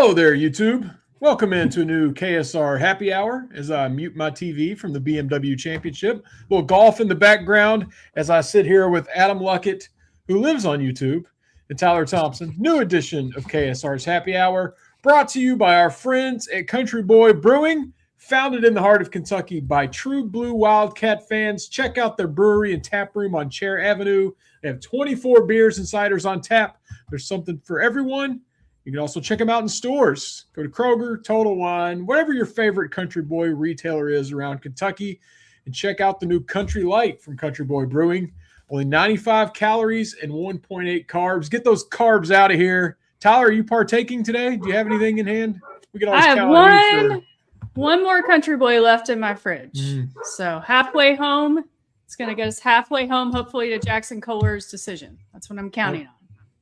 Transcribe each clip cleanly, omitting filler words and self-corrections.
Hello there, YouTube. Welcome into a new KSR happy hour as I mute my TV from the BMW Championship. A little golf in the background as I sit here with Adam Luckett, who lives on YouTube, and Tyler Thompson. New edition of KSR's happy hour, brought to you by our friends at Country Boy Brewing, founded in the heart of Kentucky by true blue Wildcat fans. Check out their brewery and tap room on Chair Avenue. They have 24 beers and ciders on tap. There's something for everyone. You can also check them out in stores. Go to Kroger, Total Wine, whatever your favorite Country Boy retailer is around Kentucky, and check out the new Country Light from Country Boy Brewing. Only 95 calories and 1.8 carbs. Get those carbs out of here. Tyler, are you partaking today? Do you have anything in hand? We can always I have one more Country Boy left in my fridge. So halfway home. It's going to get us halfway home, hopefully, to Jaxon Kohler's decision. That's what I'm counting on.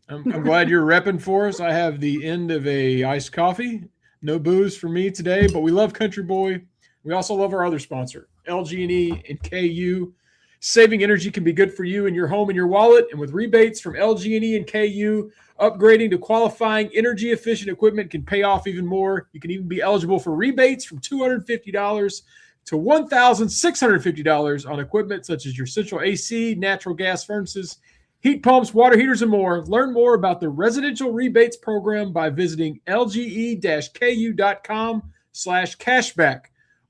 I'm glad you're repping for us. I have the end of a iced coffee. No booze for me today, but we love Country Boy. We also love our other sponsor, LG&E and KU. Saving energy can be good for you and your home and your wallet. And with rebates from LG&E and KU, upgrading to qualifying energy-efficient equipment can pay off even more. You can even be eligible for rebates from $250 to $1,650 on equipment such as your central AC, natural gas furnaces, heat pumps, water heaters, and more. Learn more about the residential rebates program by visiting lge-ku.com/cashback.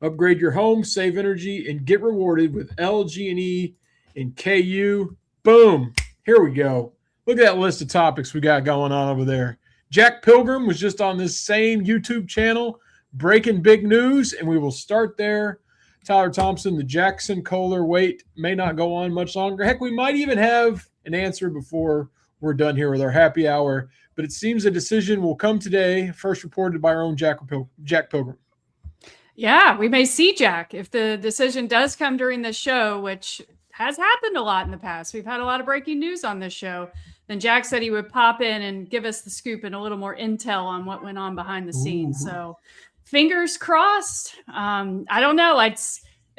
Upgrade your home, save energy, and get rewarded with LG&E and KU. Boom. Here we go. Look at that list of topics we got going on over there. Jack Pilgrim was just on this same YouTube channel, breaking big news, and we will start there. Tyler Thompson, the Jaxon Kohler wait may not go on much longer. Heck, we might even have an answer before we're done here with our happy hour, but it seems a decision will come today, first reported by our own Jack Pilgrim. Yeah, we may see Jack if the decision does come during this show, which has happened a lot in the past. We've had a lot of breaking news on this show. Then Jack said he would pop in and give us the scoop and a little more intel on what went on behind the scenes. So fingers crossed. I don't know.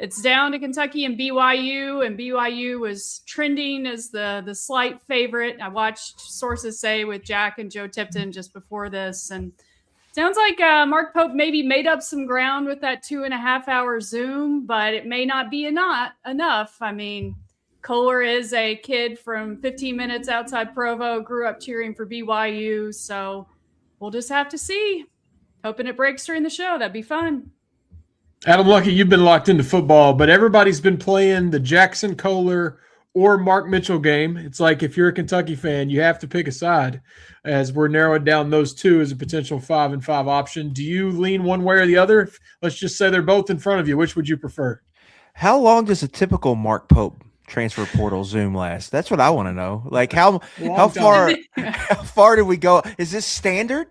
It's down to Kentucky and BYU was trending as the slight favorite. I watched sources say with Jack and Joe Tipton just before this, and sounds like Mark Pope maybe made up some ground with that 2.5-hour Zoom, but it may not be enough. I mean, Kohler is a kid from 15 minutes outside Provo, grew up cheering for BYU, so we'll just have to see. Hoping it breaks during the show. That'd be fun. Adam Luckett, you've been locked into football, but everybody's been playing the Jaxon Kohler or Mark Mitchell game. It's like if you're a Kentucky fan, you have to pick a side as we're narrowing down those two as a potential 5-5 option. Do you lean one way or the other? Let's just say they're both in front of you. Which would you prefer? How long does a typical Mark Pope transfer portal Zoom last? That's what I want to know. Like how far did we go? Is this standard?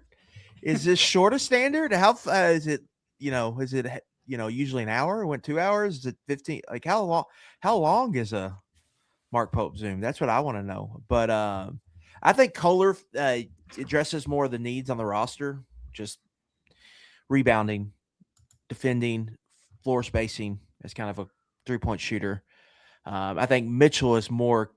Is this short of standard? How is it? Usually an hour? It went 2 hours? Is it 15? Like how long is a Mark Pope Zoom? That's what I want to know. But I think Kohler addresses more of the needs on the roster, just rebounding, defending, floor spacing as kind of a 3-point shooter. I think Mitchell is more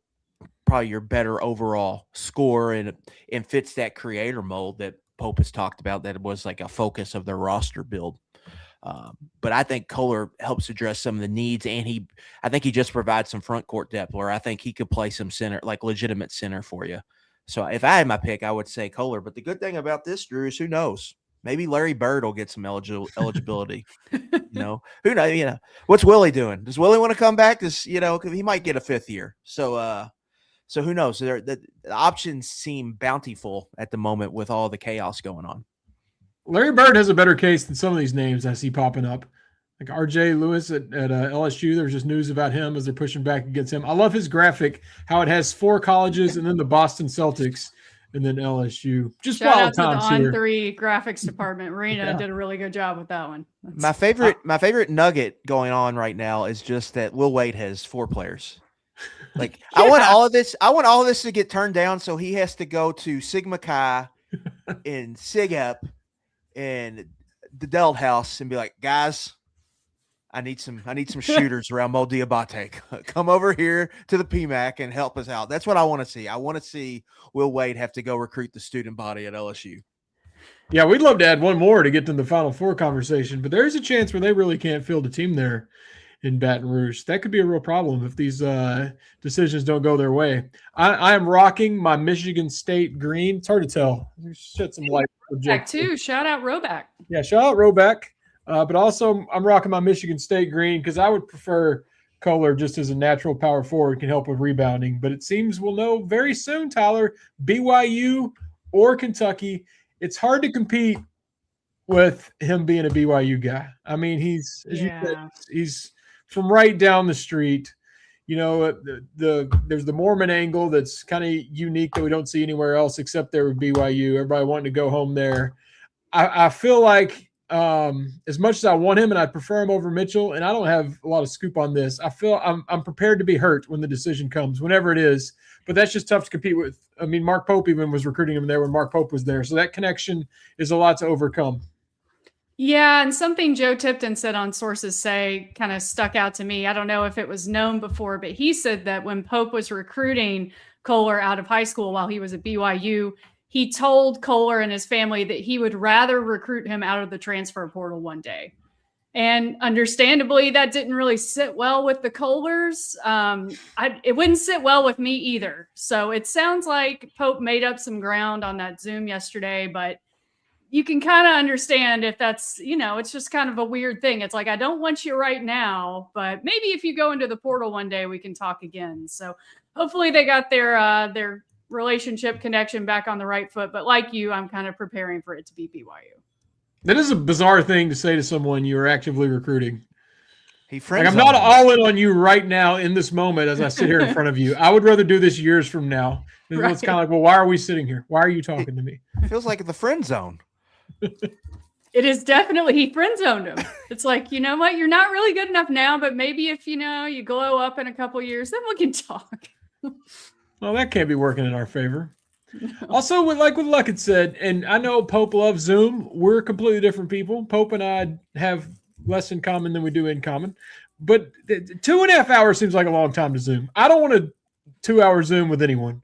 probably your better overall scorer and fits that creator mold that Pope has talked about, that it was like a focus of their roster build. But I think Kohler helps address some of the needs, and I think he just provides some front court depth where I think he could play some center, like legitimate center for you. So if I had my pick, I would say Kohler. But the good thing about this, Drew, is who knows? Maybe Larry Bird will get some eligibility. Who knows? What's Willie doing? Does Willie want to come back? He might get a 5th year. So who knows? The options seem bountiful at the moment with all the chaos going on. Larry Bird has a better case than some of these names I see popping up. Like RJ Lewis at LSU, there's just news about him as they're pushing back against him. I love his graphic, how it has 4 colleges and then the Boston Celtics and then LSU. Just shout wild out to times the here. On3 graphics department. Marina did a really good job with that one. My favorite nugget going on right now is just that Will Wade has 4 players. Like I want all of this to get turned down, so he has to go to Sigma Chi and SIGEP and the Deld House and be like, guys, I need some shooters around Mo Diabate. Come over here to the PMAC and help us out. That's what I want to see. I want to see Will Wade have to go recruit the student body at LSU. Yeah, we'd love to add one more to get to the Final Four conversation, but there's a chance where they really can't field a team there in Baton Rouge. That could be a real problem if these decisions don't go their way. I am rocking my Michigan State green. It's hard to tell. Shed some light. Back too. Shout out Roback. Yeah, shout out Roback. But also, I'm rocking my Michigan State green because I would prefer Kohler just as a natural power forward, can help with rebounding. But it seems we'll know very soon, Tyler, BYU or Kentucky. It's hard to compete with him being a BYU guy. I mean, he's from right down the street. You know, there's the Mormon angle that's kind of unique that we don't see anywhere else except there with BYU. Everybody wanting to go home there. I feel like as much as I want him and I'd prefer him over Mitchell, and I don't have a lot of scoop on this, I feel I'm prepared to be hurt when the decision comes, whenever it is. But that's just tough to compete with. I mean, Mark Pope even was recruiting him there when Mark Pope was there. So that connection is a lot to overcome. Yeah, and something Joe Tipton said on Sources Say kind of stuck out to me. I don't know if it was known before, but he said that when Pope was recruiting Kohler out of high school while he was at BYU, he told Kohler and his family that he would rather recruit him out of the transfer portal one day. And understandably, that didn't really sit well with the Kohlers. It wouldn't sit well with me either. So it sounds like Pope made up some ground on that Zoom yesterday, but you can kind of understand if that's, it's just kind of a weird thing. It's like, I don't want you right now, but maybe if you go into the portal one day, we can talk again. So hopefully they got their relationship connection back on the right foot. But like you, I'm kind of preparing for it to be BYU. That is a bizarre thing to say to someone you are actively recruiting. I'm not me. all in on you right now in this moment as I sit here in front of you. I would rather do this years from now. Right. It's kind of like, well, why are we sitting here? Why are you talking to me? It feels like the friend zone. It is definitely, he friend zoned him. It's like, you know what? You're not really good enough now, but maybe if, you glow up in a couple years, then we can talk. Well, that can't be working in our favor. No. Also, like what Luckett said, and I know Pope loves Zoom. We're completely different people. Pope and I have less in common than we do in common. But 2.5 hours seems like a long time to Zoom. I don't want a 2-hour Zoom with anyone.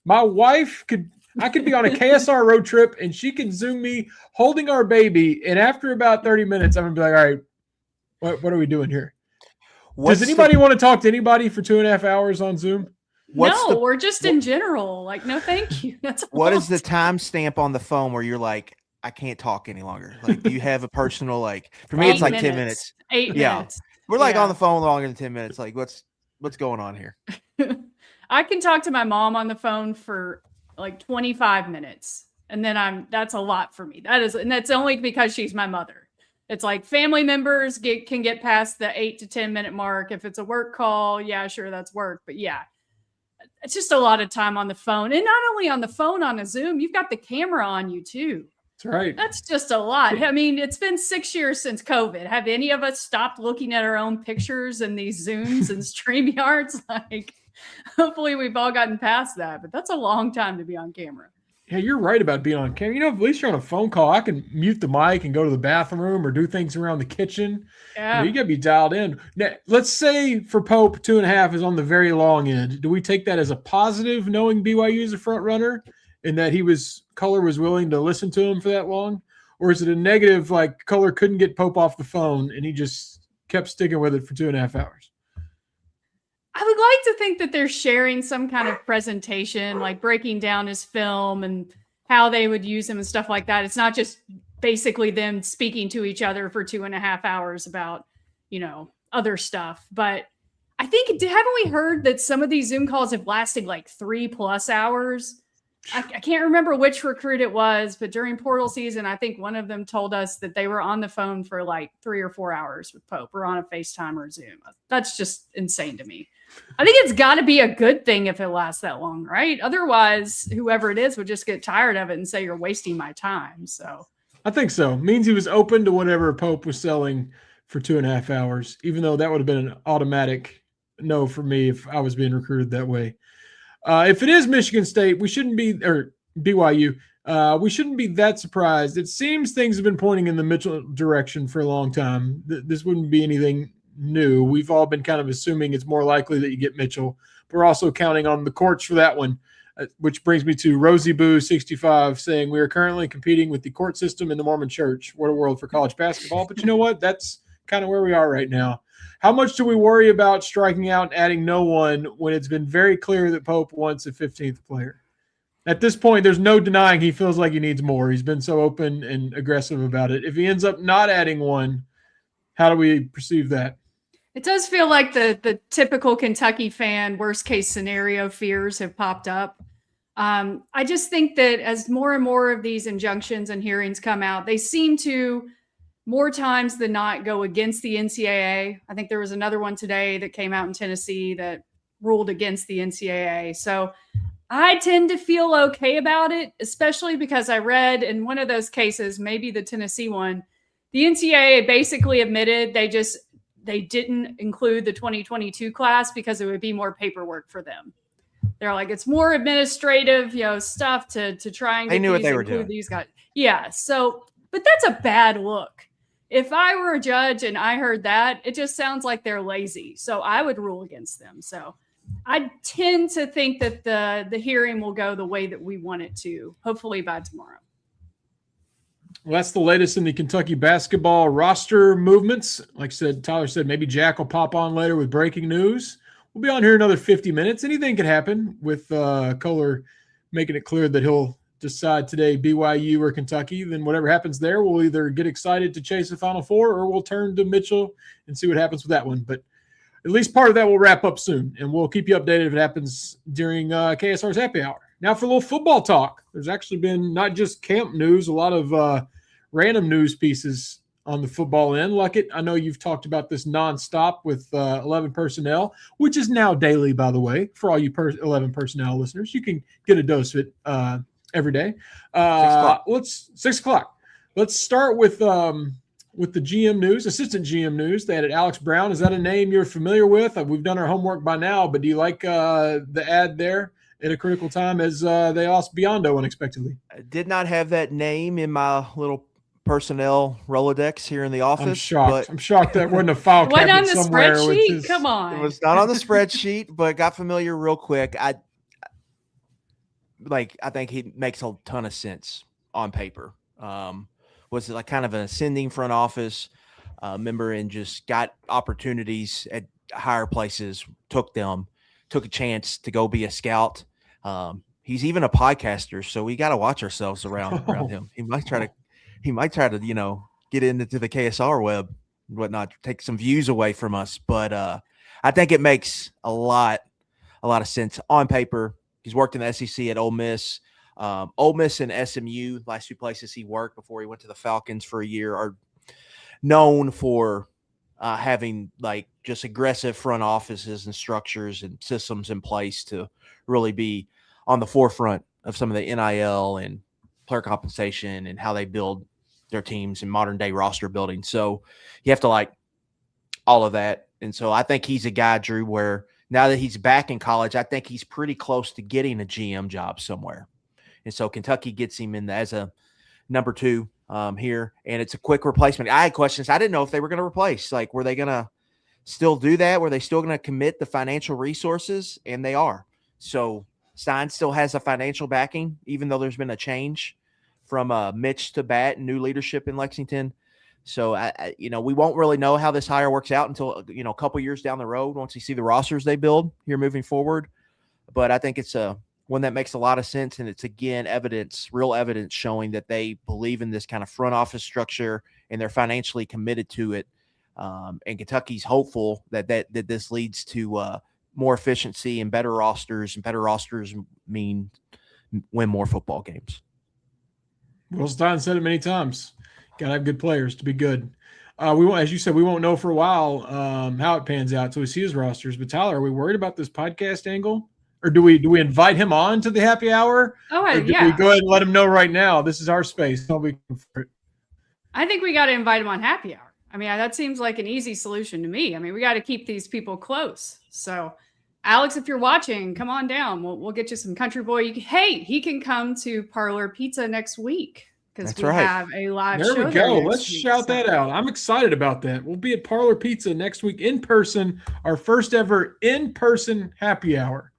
My wife I could be on a KSR road trip and she can Zoom me holding our baby. And after about 30 minutes, I'm going to be like, all right, what are we doing here? Does anybody want to talk to anybody for 2.5 hours on Zoom? Or just in general. Like, no, thank you. What is the timestamp on the phone where you're like, I can't talk any longer? Like, do you have a personal, like, for me, it's like 10 minutes. 8 minutes. We're like on the phone longer than 10 minutes. Like, what's going on here? I can talk to my mom on the phone for like 25 minutes. And then that's a lot for me. And that's only because she's my mother. It's like family members can get past the 8 to 10 minute mark. If it's a work call, yeah, sure, that's work. But yeah, it's just a lot of time on the phone. And not only on the phone, on a Zoom, you've got the camera on you too. That's right. That's just a lot. I mean, it's been 6 years since COVID. Have any of us stopped looking at our own pictures in these Zooms and StreamYards? Like, hopefully we've all gotten past that, but that's a long time to be on camera. Yeah, you're right about being on camera. At least you're on a phone call. I can mute the mic and go to the bathroom or do things around the kitchen. Yeah. You got to be dialed in. Now, let's say for Pope, 2.5 is on the very long end. Do we take that as a positive, knowing BYU is a front runner and that Kohler was willing to listen to him for that long? Or is it a negative, like Kohler couldn't get Pope off the phone and he just kept sticking with it for 2.5 hours? I would like to think that they're sharing some kind of presentation, like breaking down his film and how they would use him and stuff like that. It's not just basically them speaking to each other for 2.5 hours about, other stuff. But I think, haven't we heard that some of these Zoom calls have lasted like 3+ hours? I can't remember which recruit it was, but during portal season, I think one of them told us that they were on the phone for like 3 or 4 hours with Pope or on a FaceTime or Zoom. That's just insane to me. I think it's got to be a good thing if it lasts that long, right? Otherwise, whoever it is would just get tired of it and say, you're wasting my time. So I think so. It means he was open to whatever Pope was selling for 2.5 hours, even though that would have been an automatic no for me if I was being recruited that way. If it is Michigan State, we shouldn't be, or BYU, we shouldn't be that surprised. It seems things have been pointing in the Mitchell direction for a long time. This wouldn't be anything new. We've all been kind of assuming it's more likely that you get Mitchell. We're also counting on the courts for that one. which brings me to Rosie Boo 65 saying, we are currently competing with the court system in the Mormon church. What a world for college basketball. But you know what? That's kind of where we are right now. How much do we worry about striking out and adding no one when it's been very clear that Pope wants a 15th player? At this point, there's no denying he feels like he needs more. He's been so open and aggressive about it. If he ends up not adding one, how do we perceive that? It does feel like the typical Kentucky fan worst case scenario fears have popped up. I just think that as more and more of these injunctions and hearings come out, they seem to more times than not go against the NCAA. I think there was another one today that came out in Tennessee that ruled against the NCAA. So I tend to feel okay about it, especially because I read in one of those cases, maybe the Tennessee one, the NCAA basically admitted they didn't include the 2022 class because it would be more paperwork for them. They're like, it's more administrative, stuff to try and they knew what they were include doing. These guys. Yeah. So, but that's a bad look. If I were a judge and I heard that, it just sounds like they're lazy. So I would rule against them. So I tend to think that the hearing will go the way that we want it to, hopefully by tomorrow. Well, that's the latest in the Kentucky basketball roster movements. Like I said, Tyler said maybe Jack will pop on later with breaking news. We'll be on here another 50 minutes. Anything could happen with Kohler making it clear that he'll decide today BYU or Kentucky. Then whatever happens there, we'll either get excited to chase the Final Four or we'll turn to Mitchell and see what happens with that one. But at least part of that will wrap up soon, and we'll keep you updated if it happens during KSR's Happy Hour. Now for a little football talk. There's actually been not just camp news, a lot of random news pieces on the football end. Luckett, I know you've talked about this nonstop with 11 personnel, which is now daily, by the way, for all you 11 personnel listeners. You can get a dose of it every day. 6 o'clock. Let's start with the GM news, assistant GM news. They added Alex Brown. Is that a name you're familiar with? We've done our homework by now, but do you like the ad there at a critical time as they lost Biondo unexpectedly? I did not have that name in my little personnel Rolodex here in the office. I'm shocked that we're in a file cabinet on the somewhere. spreadsheet? Come on. It was not on the spreadsheet, but got familiar real quick. I think he makes a ton of sense on paper. Was like kind of an ascending front office member and just got opportunities at higher places, took a chance to go be a scout. He's even a podcaster, so we got to watch ourselves around him. He might try to, get into the KSR web and whatnot, take some views away from us. But I think it makes a lot of sense on paper. He's worked in the SEC at Ole Miss. Ole Miss and SMU, last two places he worked before he went to the Falcons for a year, are known for having like just aggressive front offices and structures and systems in place to really be on the forefront of some of the NIL and player compensation and how they build their teams in modern day roster building. So you have to like all of that. And so I think he's a guy, Drew, where now that he's back in college, I think he's pretty close to getting a GM job somewhere. And so Kentucky gets him in as a number 2 here, and it's a quick replacement. I had questions. I didn't know if they were going to replace. Like, were they going to still do that? Were they still going to commit the financial resources? And they are. So Stein still has a financial backing, even though there's been a change from Mitch to Bat and new leadership in Lexington. So, we won't really know how this hire works out until, a couple years down the road once you see the rosters they build here moving forward. But I think it's one that makes a lot of sense. And it's, again, real evidence showing that they believe in this kind of front office structure and they're financially committed to it. And Kentucky's hopeful that this leads to more efficiency and better rosters, and better rosters mean win more football games. Well, Stein said it many times. Got to have good players to be good. We won't, as you said, we won't know for a while how it pans out until we see his rosters. But Tyler, are we worried about this podcast angle, or do we invite him on to the happy hour? Oh, or do yeah. we go ahead and let him know right now? This is our space. I think we got to invite him on happy hour. I mean, that seems like an easy solution to me. I mean, we got to keep these people close. So, Alex, if you're watching, come on down. We'll get you some country boy. He can come to Parlor Pizza next week. Because we have a live show. There we go. Let's week, shout that out. I'm excited about that. We'll be at Parlor Pizza next week in person, our first ever in-person happy hour.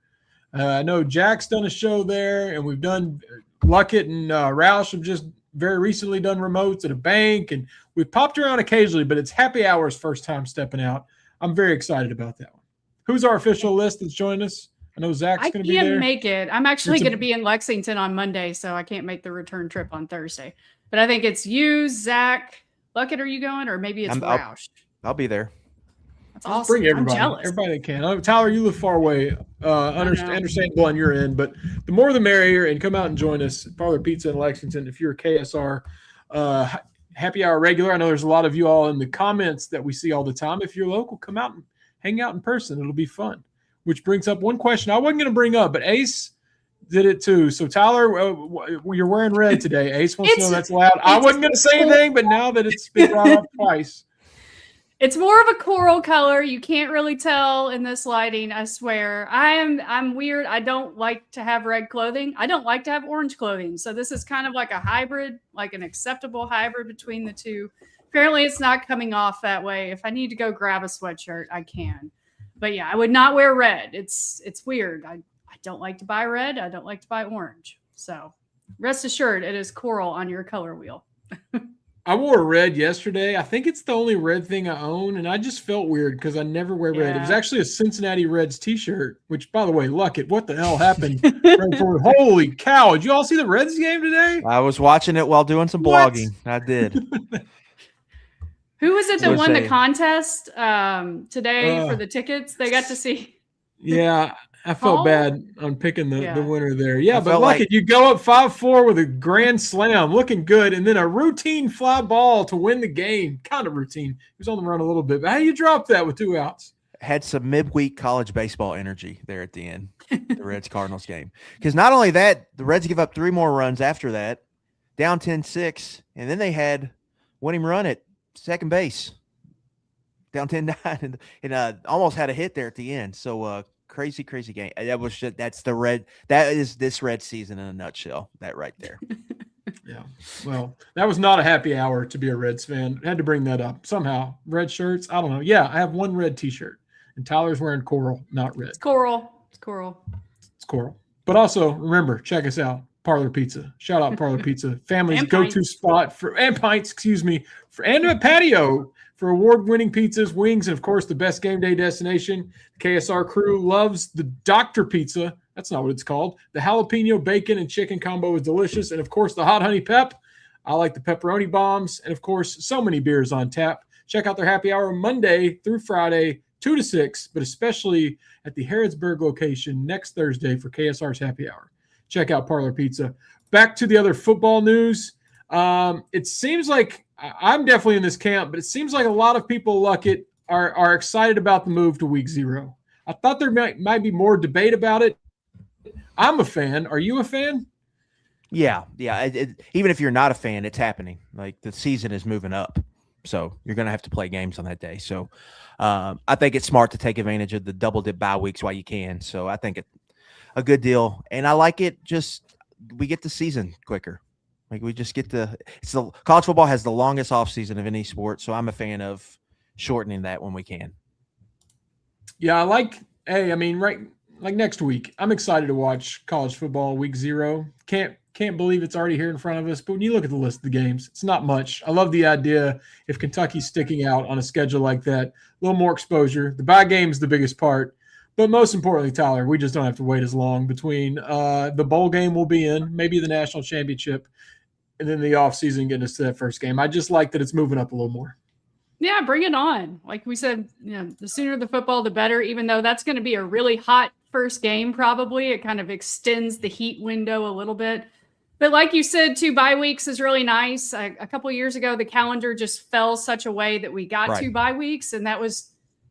I know Jack's done a show there, and we've done Luckett and Roush have just very recently done remotes at a bank, and we've popped around occasionally, but it's Happy Hour's first time stepping out. I'm very excited about that one. Who's our official list that's joined us? I know Zach's going to be there. I can't make it. I'm actually going to be in Lexington on Monday, so I can't make the return trip on Thursday. But I think it's you, Zach. Luckett, are you going? Or maybe it's Roush. I'll be there. That's awesome. Bring everybody. I'm jealous. Everybody that can. Tyler, you live far away. Understandable on your end, but the more the merrier, and come out and join us at Parlor Pizza in Lexington if you're a KSR Happy Hour regular. I know there's a lot of you all in the comments that we see all the time. If you're local, come out and hang out in person. It'll be fun. Which brings up one question I wasn't going to bring up, but Ace did it too. So, Tyler, you're wearing red today. Ace wants to know that's loud. I wasn't going to say anything, but now that it's been brought up twice. It's more of a coral color. You can't really tell in this lighting, I swear. I'm weird. I don't like to have red clothing. I don't like to have orange clothing. So this is kind of like a hybrid, like an acceptable hybrid between the two. Apparently it's not coming off that way. If I need to go grab a sweatshirt, I can. But yeah, I would not wear red. It's weird. I don't like to buy red. I don't like to buy orange. So rest assured, it is coral on your color wheel. I wore red yesterday. I think it's the only red thing I own, and I just felt weird because I never wear red. It was actually a Cincinnati Reds t-shirt, which, by the way, Luckett, what the hell happened? Holy cow. Did you all see the Reds game today? I was watching it while doing some blogging. I did. Who was it that won the contest today for the tickets? They got to see. Yeah, I felt bad on picking the winner there. Yeah, but Luckett, you go up 5-4 with a grand slam, looking good, and then a routine fly ball to win the game. Kind of routine. He was on the run a little bit. But how do you drop that with 2 outs? Had some midweek college baseball energy there at the end, the Reds-Cardinals game. Because not only that, the Reds give up 3 more runs after that, down 10-6, and then they had winning run at second base, down 10-9, and almost had a hit there at the end. So crazy game. That is this Red season in a nutshell. That right there. Yeah. Well, that was not a happy hour to be a Reds fan. Had to bring that up somehow. Red shirts. I don't know. Yeah, I have one red T-shirt, and Tyler's wearing coral, not red. It's coral. But also remember, check us out. Parlor Pizza. Shout out Parlor Pizza. Family's go-to spot and pints, and a patio for award-winning pizzas, wings, and, of course, the best game day destination. The KSR crew loves the Dr. Pizza. That's not what it's called. The jalapeno bacon and chicken combo is delicious. And, of course, the hot honey pep. I like the pepperoni bombs. And, of course, so many beers on tap. Check out their happy hour Monday through Friday, 2 to 6, but especially at the Harrodsburg location next Thursday for KSR's happy hour. Check out Parlor Pizza. Back to the other football news. It seems like I'm definitely in this camp, but it seems like a lot of people, Luckett, are excited about the move to week 0. I thought there might be more debate about it. I'm a fan. Are you a fan? Yeah. Even if you're not a fan, it's happening. Like the season is moving up. So you're going to have to play games on that day. So I think it's smart to take advantage of the double dip bye weeks while you can. So I think it's a good deal. And I like it. We get the season quicker. Like we just get college football has the longest off season of any sport. So I'm a fan of shortening that when we can. Yeah. Like next week, I'm excited to watch college football week 0. Can't believe it's already here in front of us. But when you look at the list of the games, it's not much. I love the idea if Kentucky's sticking out on a schedule like that, a little more exposure. The bye game is the biggest part. But most importantly, Tyler, we just don't have to wait as long between the bowl game we'll be in, maybe the national championship, and then the offseason getting us to that first game. I just like that it's moving up a little more. Yeah, bring it on. Like we said, the sooner the football, the better, even though that's going to be a really hot first game probably. It kind of extends the heat window a little bit. But like you said, 2 bye weeks is really nice. A couple of years ago, the calendar just fell such a way that we got 2 bye weeks, and that was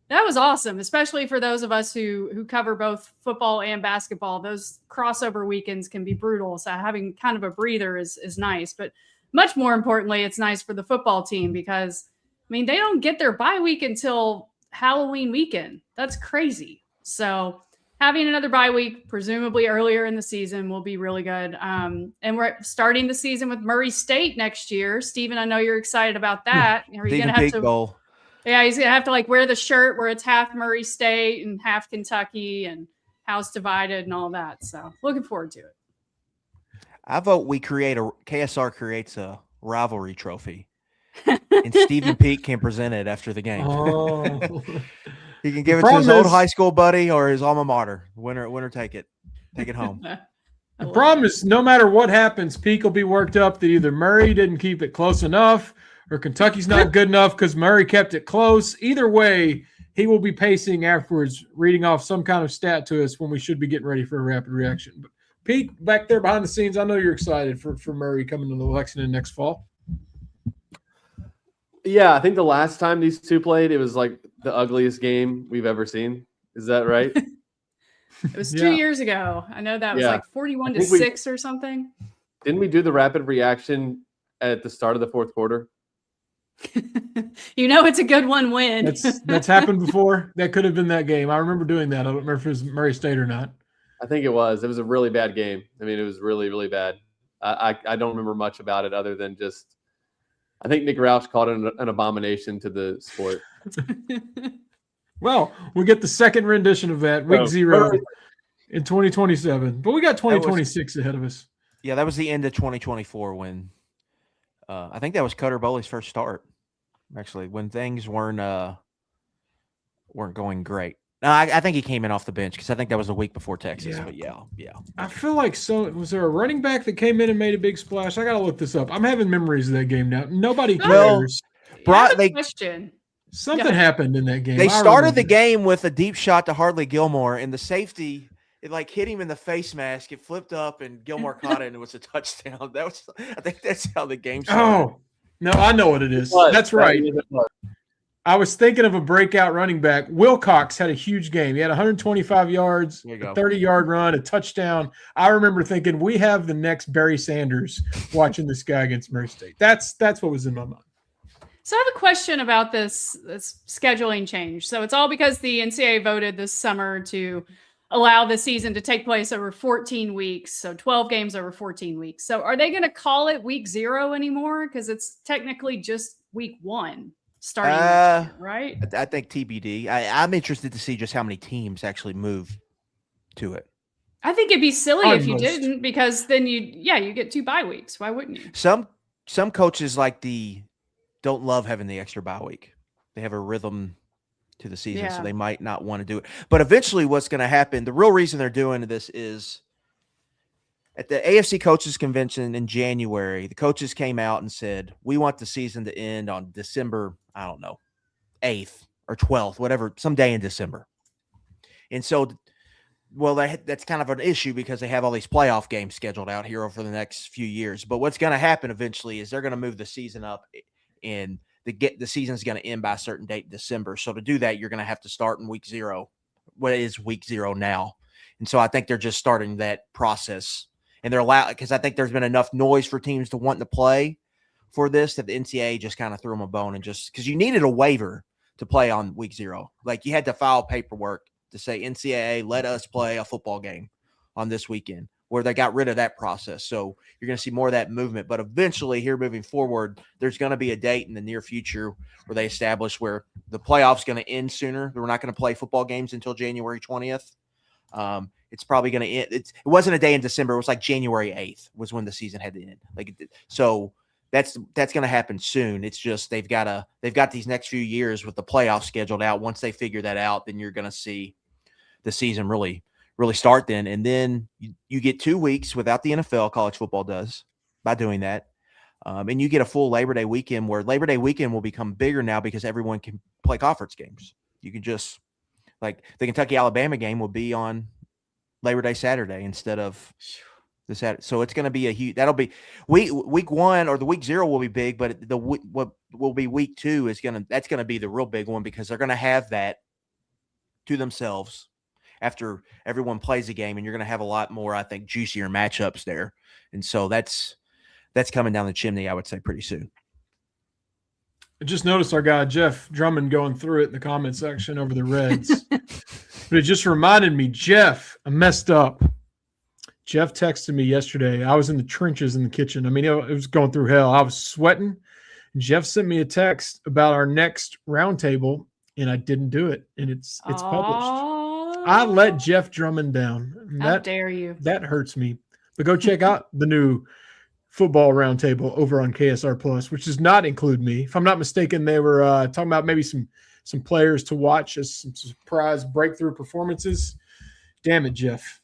awesome, especially for those of us who cover both football and basketball. Those crossover weekends can be brutal, so having kind of a breather is nice. But much more importantly, it's nice for the football team because, they don't get their bye week until Halloween weekend. That's crazy. So having another bye week, presumably earlier in the season, will be really good. And we're starting the season with Murray State next year. Steven, I know you're excited about that. Are you going to have to? Goal. Yeah, he's going to have to wear the shirt where it's half Murray State and half Kentucky and house divided and all that. So looking forward to it. I vote we KSR creates a rivalry trophy, and Stephen Peak can present it after the game. Oh. He can give it to his old high school buddy or his alma mater. Winner take it. Take it home. The problem is, no matter what happens, Peak will be worked up that either Murray didn't keep it close enough or Kentucky's not good enough because Murray kept it close. Either way, he will be pacing afterwards, reading off some kind of stat to us when we should be getting ready for a rapid reaction. But Pete, back there behind the scenes, I know you're excited for Murray coming to the Lexington next fall. Yeah, I think the last time these two played, it was like the ugliest game we've ever seen. Is that right? It was 2 years ago. I know that was like 41-6 or something. Didn't we do the rapid reaction at the start of the fourth quarter? It's a good one win. That's happened before. That could have been that game. I remember doing that. I don't remember if it was Murray State or not. I think it was. It was a really bad game. I mean, it was really, really bad. I don't remember much about it other than just I think Nick Roush called it an abomination to the sport. Well, we get the second rendition of that, week 0 in 2027. But we got 2026 ahead of us. Yeah, that was the end of 2024 when I think that was Cutter Bowley's first start, actually, when things weren't going great. No, I think he came in off the bench because I think that was the week before Texas. Yeah. But yeah. I feel like was there a running back that came in and made a big splash? I got to look this up. I'm having memories of that game now. Nobody cares. Question. Something happened in that game. They started the game with a deep shot to Hardly Gilmore, and the safety it hit him in the face mask. It flipped up, and Gilmore caught it, and it was a touchdown. I think that's how the game started. Oh no, I know what it is. That's right. I was thinking of a breakout running back. Wilcox had a huge game. He had 125 yards, a 30-yard run, a touchdown. I remember thinking, we have the next Barry Sanders watching this guy against Murray State. That's what was in my mind. So I have a question about this scheduling change. So it's all because the NCAA voted this summer to allow the season to take place over 14 weeks. So 12 games over 14 weeks. So are they going to call it week 0 anymore? Because it's technically just week 1. Starting next year, right? I think TBD. I'm interested to see just how many teams actually move to it. I think it'd be silly if you didn't, because then you get 2 bye weeks. Why wouldn't you? Some coaches don't love having the extra bye week. They have a rhythm to the season, so they might not want to do it. But eventually what's going to happen, the real reason they're doing this is at the AFC Coaches Convention in January, the coaches came out and said, we want the season to end on December, 8th or 12th, whatever, some day in December. And so, that's kind of an issue because they have all these playoff games scheduled out here over the next few years. But what's going to happen eventually is they're going to move the season up, and the season's going to end by a certain date in December. So to do that, you're going to have to start in week 0. What is week 0 now? And so I think they're just starting that process. And they're allowed, because I think there's been enough noise for teams to want to play for this that the NCAA just kind of threw them a bone, and just because you needed a waiver to play on week 0. Like you had to file paperwork to say NCAA, let us play a football game on this weekend, where they got rid of that process. So you're going to see more of that movement. But eventually here moving forward, there's going to be a date in the near future where they establish where the playoff's going to end sooner. We're not going to play football games until January 20th. It's probably going to end. It wasn't a day in December. It was like January 8th was when the season had to end. So that's going to happen soon. It's just they've got these next few years with the playoffs scheduled out. Once they figure that out, then you're going to see the season really start then. And then you get 2 weeks without the NFL, college football does, by doing that. And you get a full Labor Day weekend, where Labor Day weekend will become bigger now because everyone can play conference games. You can just, like the Kentucky-Alabama game will be on Labor Day Saturday instead of the Saturday. So it's going to be a huge, that'll be week 1, or the week 0 will be big, but what will be week 2 that's going to be the real big one, because they're going to have that to themselves after everyone plays a game, and you're going to have a lot more, I think, juicier matchups there. And so that's coming down the chimney, I would say, pretty soon. I just noticed our guy Jeff Drummond going through it in the comment section over the Reds. But it just reminded me, Jeff, I messed up. Jeff texted me yesterday. I was in the trenches in the kitchen. I mean, it was going through hell. I was sweating. Jeff sent me a text about our next roundtable, and I didn't do it. And it's published. I let Jeff Drummond down. How dare you? That hurts me. But go check out the new football roundtable over on KSR Plus, which does not include me. If I'm not mistaken, they were talking about maybe some players to watch as some surprise breakthrough performances. Damn it, Jeff.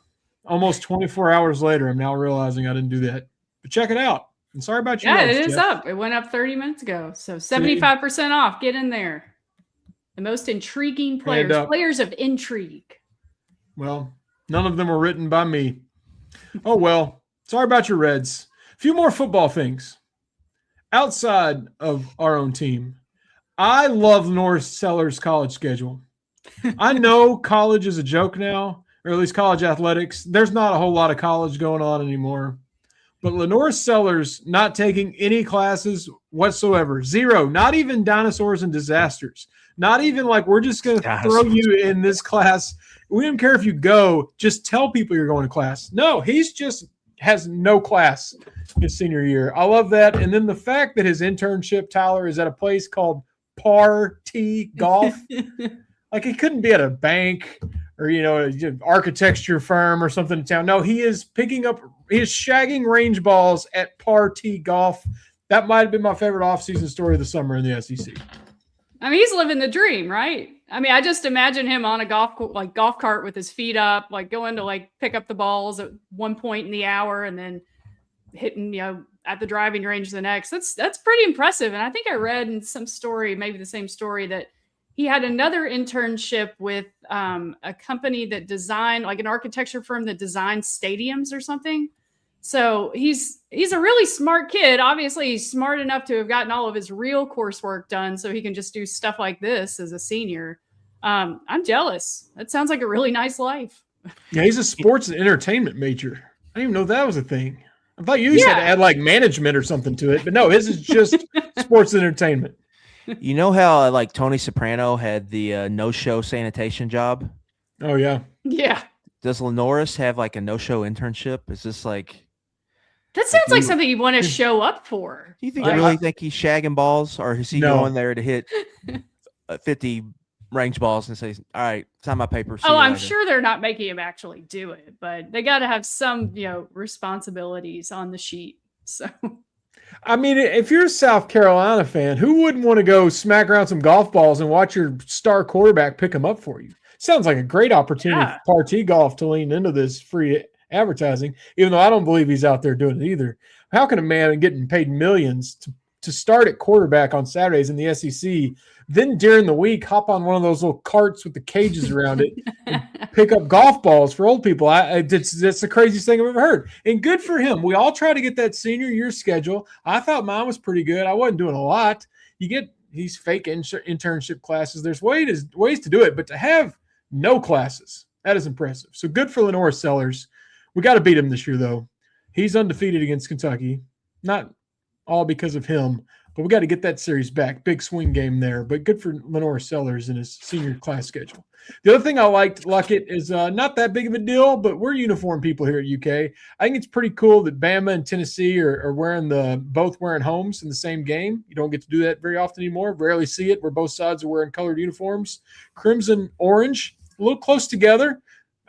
Almost 24 hours later, I'm now realizing I didn't do that. But check it out. I'm sorry about you. Yeah, it is up. It went up 30 minutes ago. So 75% off. Get in there. The most intriguing players of intrigue. Well, none of them were written by me. Oh, well. Sorry about your Reds. A few more football things. Outside of our own team, I love Norris Sellers' college schedule. I know college is a joke now, or at least college athletics. There's not a whole lot of college going on anymore. But Lenore Sellers not taking any classes whatsoever. Zero. Not even dinosaurs and disasters. Not even like we're just going to throw you in this class. We don't care if you go. Just tell people you're going to class. No, he's just has no class his senior year. I love that. And then the fact that his internship, Tyler, is at a place called Party Golf. Like he couldn't be at a bank or, an architecture firm or something in town. No, he is shagging range balls at Party Golf. That might have been my favorite offseason story of the summer in the SEC. I mean, he's living the dream, right? I mean, I just imagine him on a golf cart with his feet up, like going to pick up the balls at one point in the hour and then hitting, at the driving range the next. That's pretty impressive. And I think I read in some story, maybe the same story, that he had another internship with a company that designed, like an architecture firm that designed stadiums or something. So he's a really smart kid. Obviously, he's smart enough to have gotten all of his real coursework done so he can just do stuff like this as a senior. I'm jealous. That sounds like a really nice life. Yeah, he's a sports and entertainment major. I didn't even know that was a thing. I thought you had to add like management or something to it, but no, his is just sports and entertainment. You know how like Tony Soprano had the no-show sanitation job? Oh, yeah. Yeah. Does Lenoris have like a no-show internship? Is this like... That sounds like something you want to show up for. Do you really think he's shagging balls, or is he going there to hit 50 range balls and say, all right, sign my paper? I'm sure they're not making him actually do it, but they got to have some, responsibilities on the sheet. So, I mean, if you're a South Carolina fan, who wouldn't want to go smack around some golf balls and watch your star quarterback pick them up for you? Sounds like a great opportunity for Party Golf to lean into this free advertising, even though I don't believe he's out there doing it either. How can a man getting paid millions to start at quarterback on Saturdays in the SEC, then during the week hop on one of those little carts with the cages around it and pick up golf balls for old people? That's the craziest thing I've ever heard. And good for him. We all try to get that senior year schedule. I thought mine was pretty good. I wasn't doing a lot. You get these fake internship classes. There's ways to do it, but to have no classes, that is impressive. So good for Lenore Sellers. We got to beat him this year, though. He's undefeated against Kentucky. Not all because of him, but we got to get that series back. Big swing game there, but good for Lenore Sellers in his senior class schedule. The other thing I liked, Luckett, is not that big of a deal, but we're uniform people here at UK. I think it's pretty cool that Bama and Tennessee are both wearing homes in the same game. You don't get to do that very often anymore. Rarely see it where both sides are wearing colored uniforms. Crimson, orange, a little close together.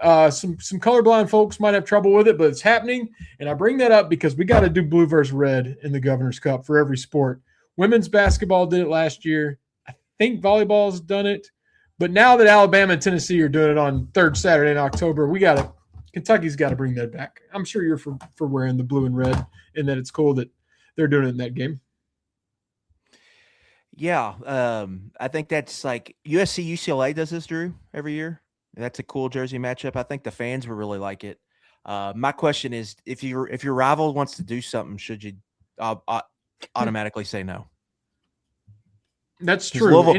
Some colorblind folks might have trouble with it, but it's happening. And I bring that up because we got to do blue versus red in the Governor's Cup for every sport. Women's basketball did it last year. I think volleyball's done it. But now that Alabama and Tennessee are doing it on third Saturday in October, Kentucky's got to bring that back. I'm sure you're for wearing the blue and red, and that it's cool that they're doing it in that game. Yeah. I think that's like USC UCLA does this, Drew, every year. That's a cool jersey matchup. I think the fans would really like it. My question is, if your rival wants to do something, should you automatically say no? That's true. Louisville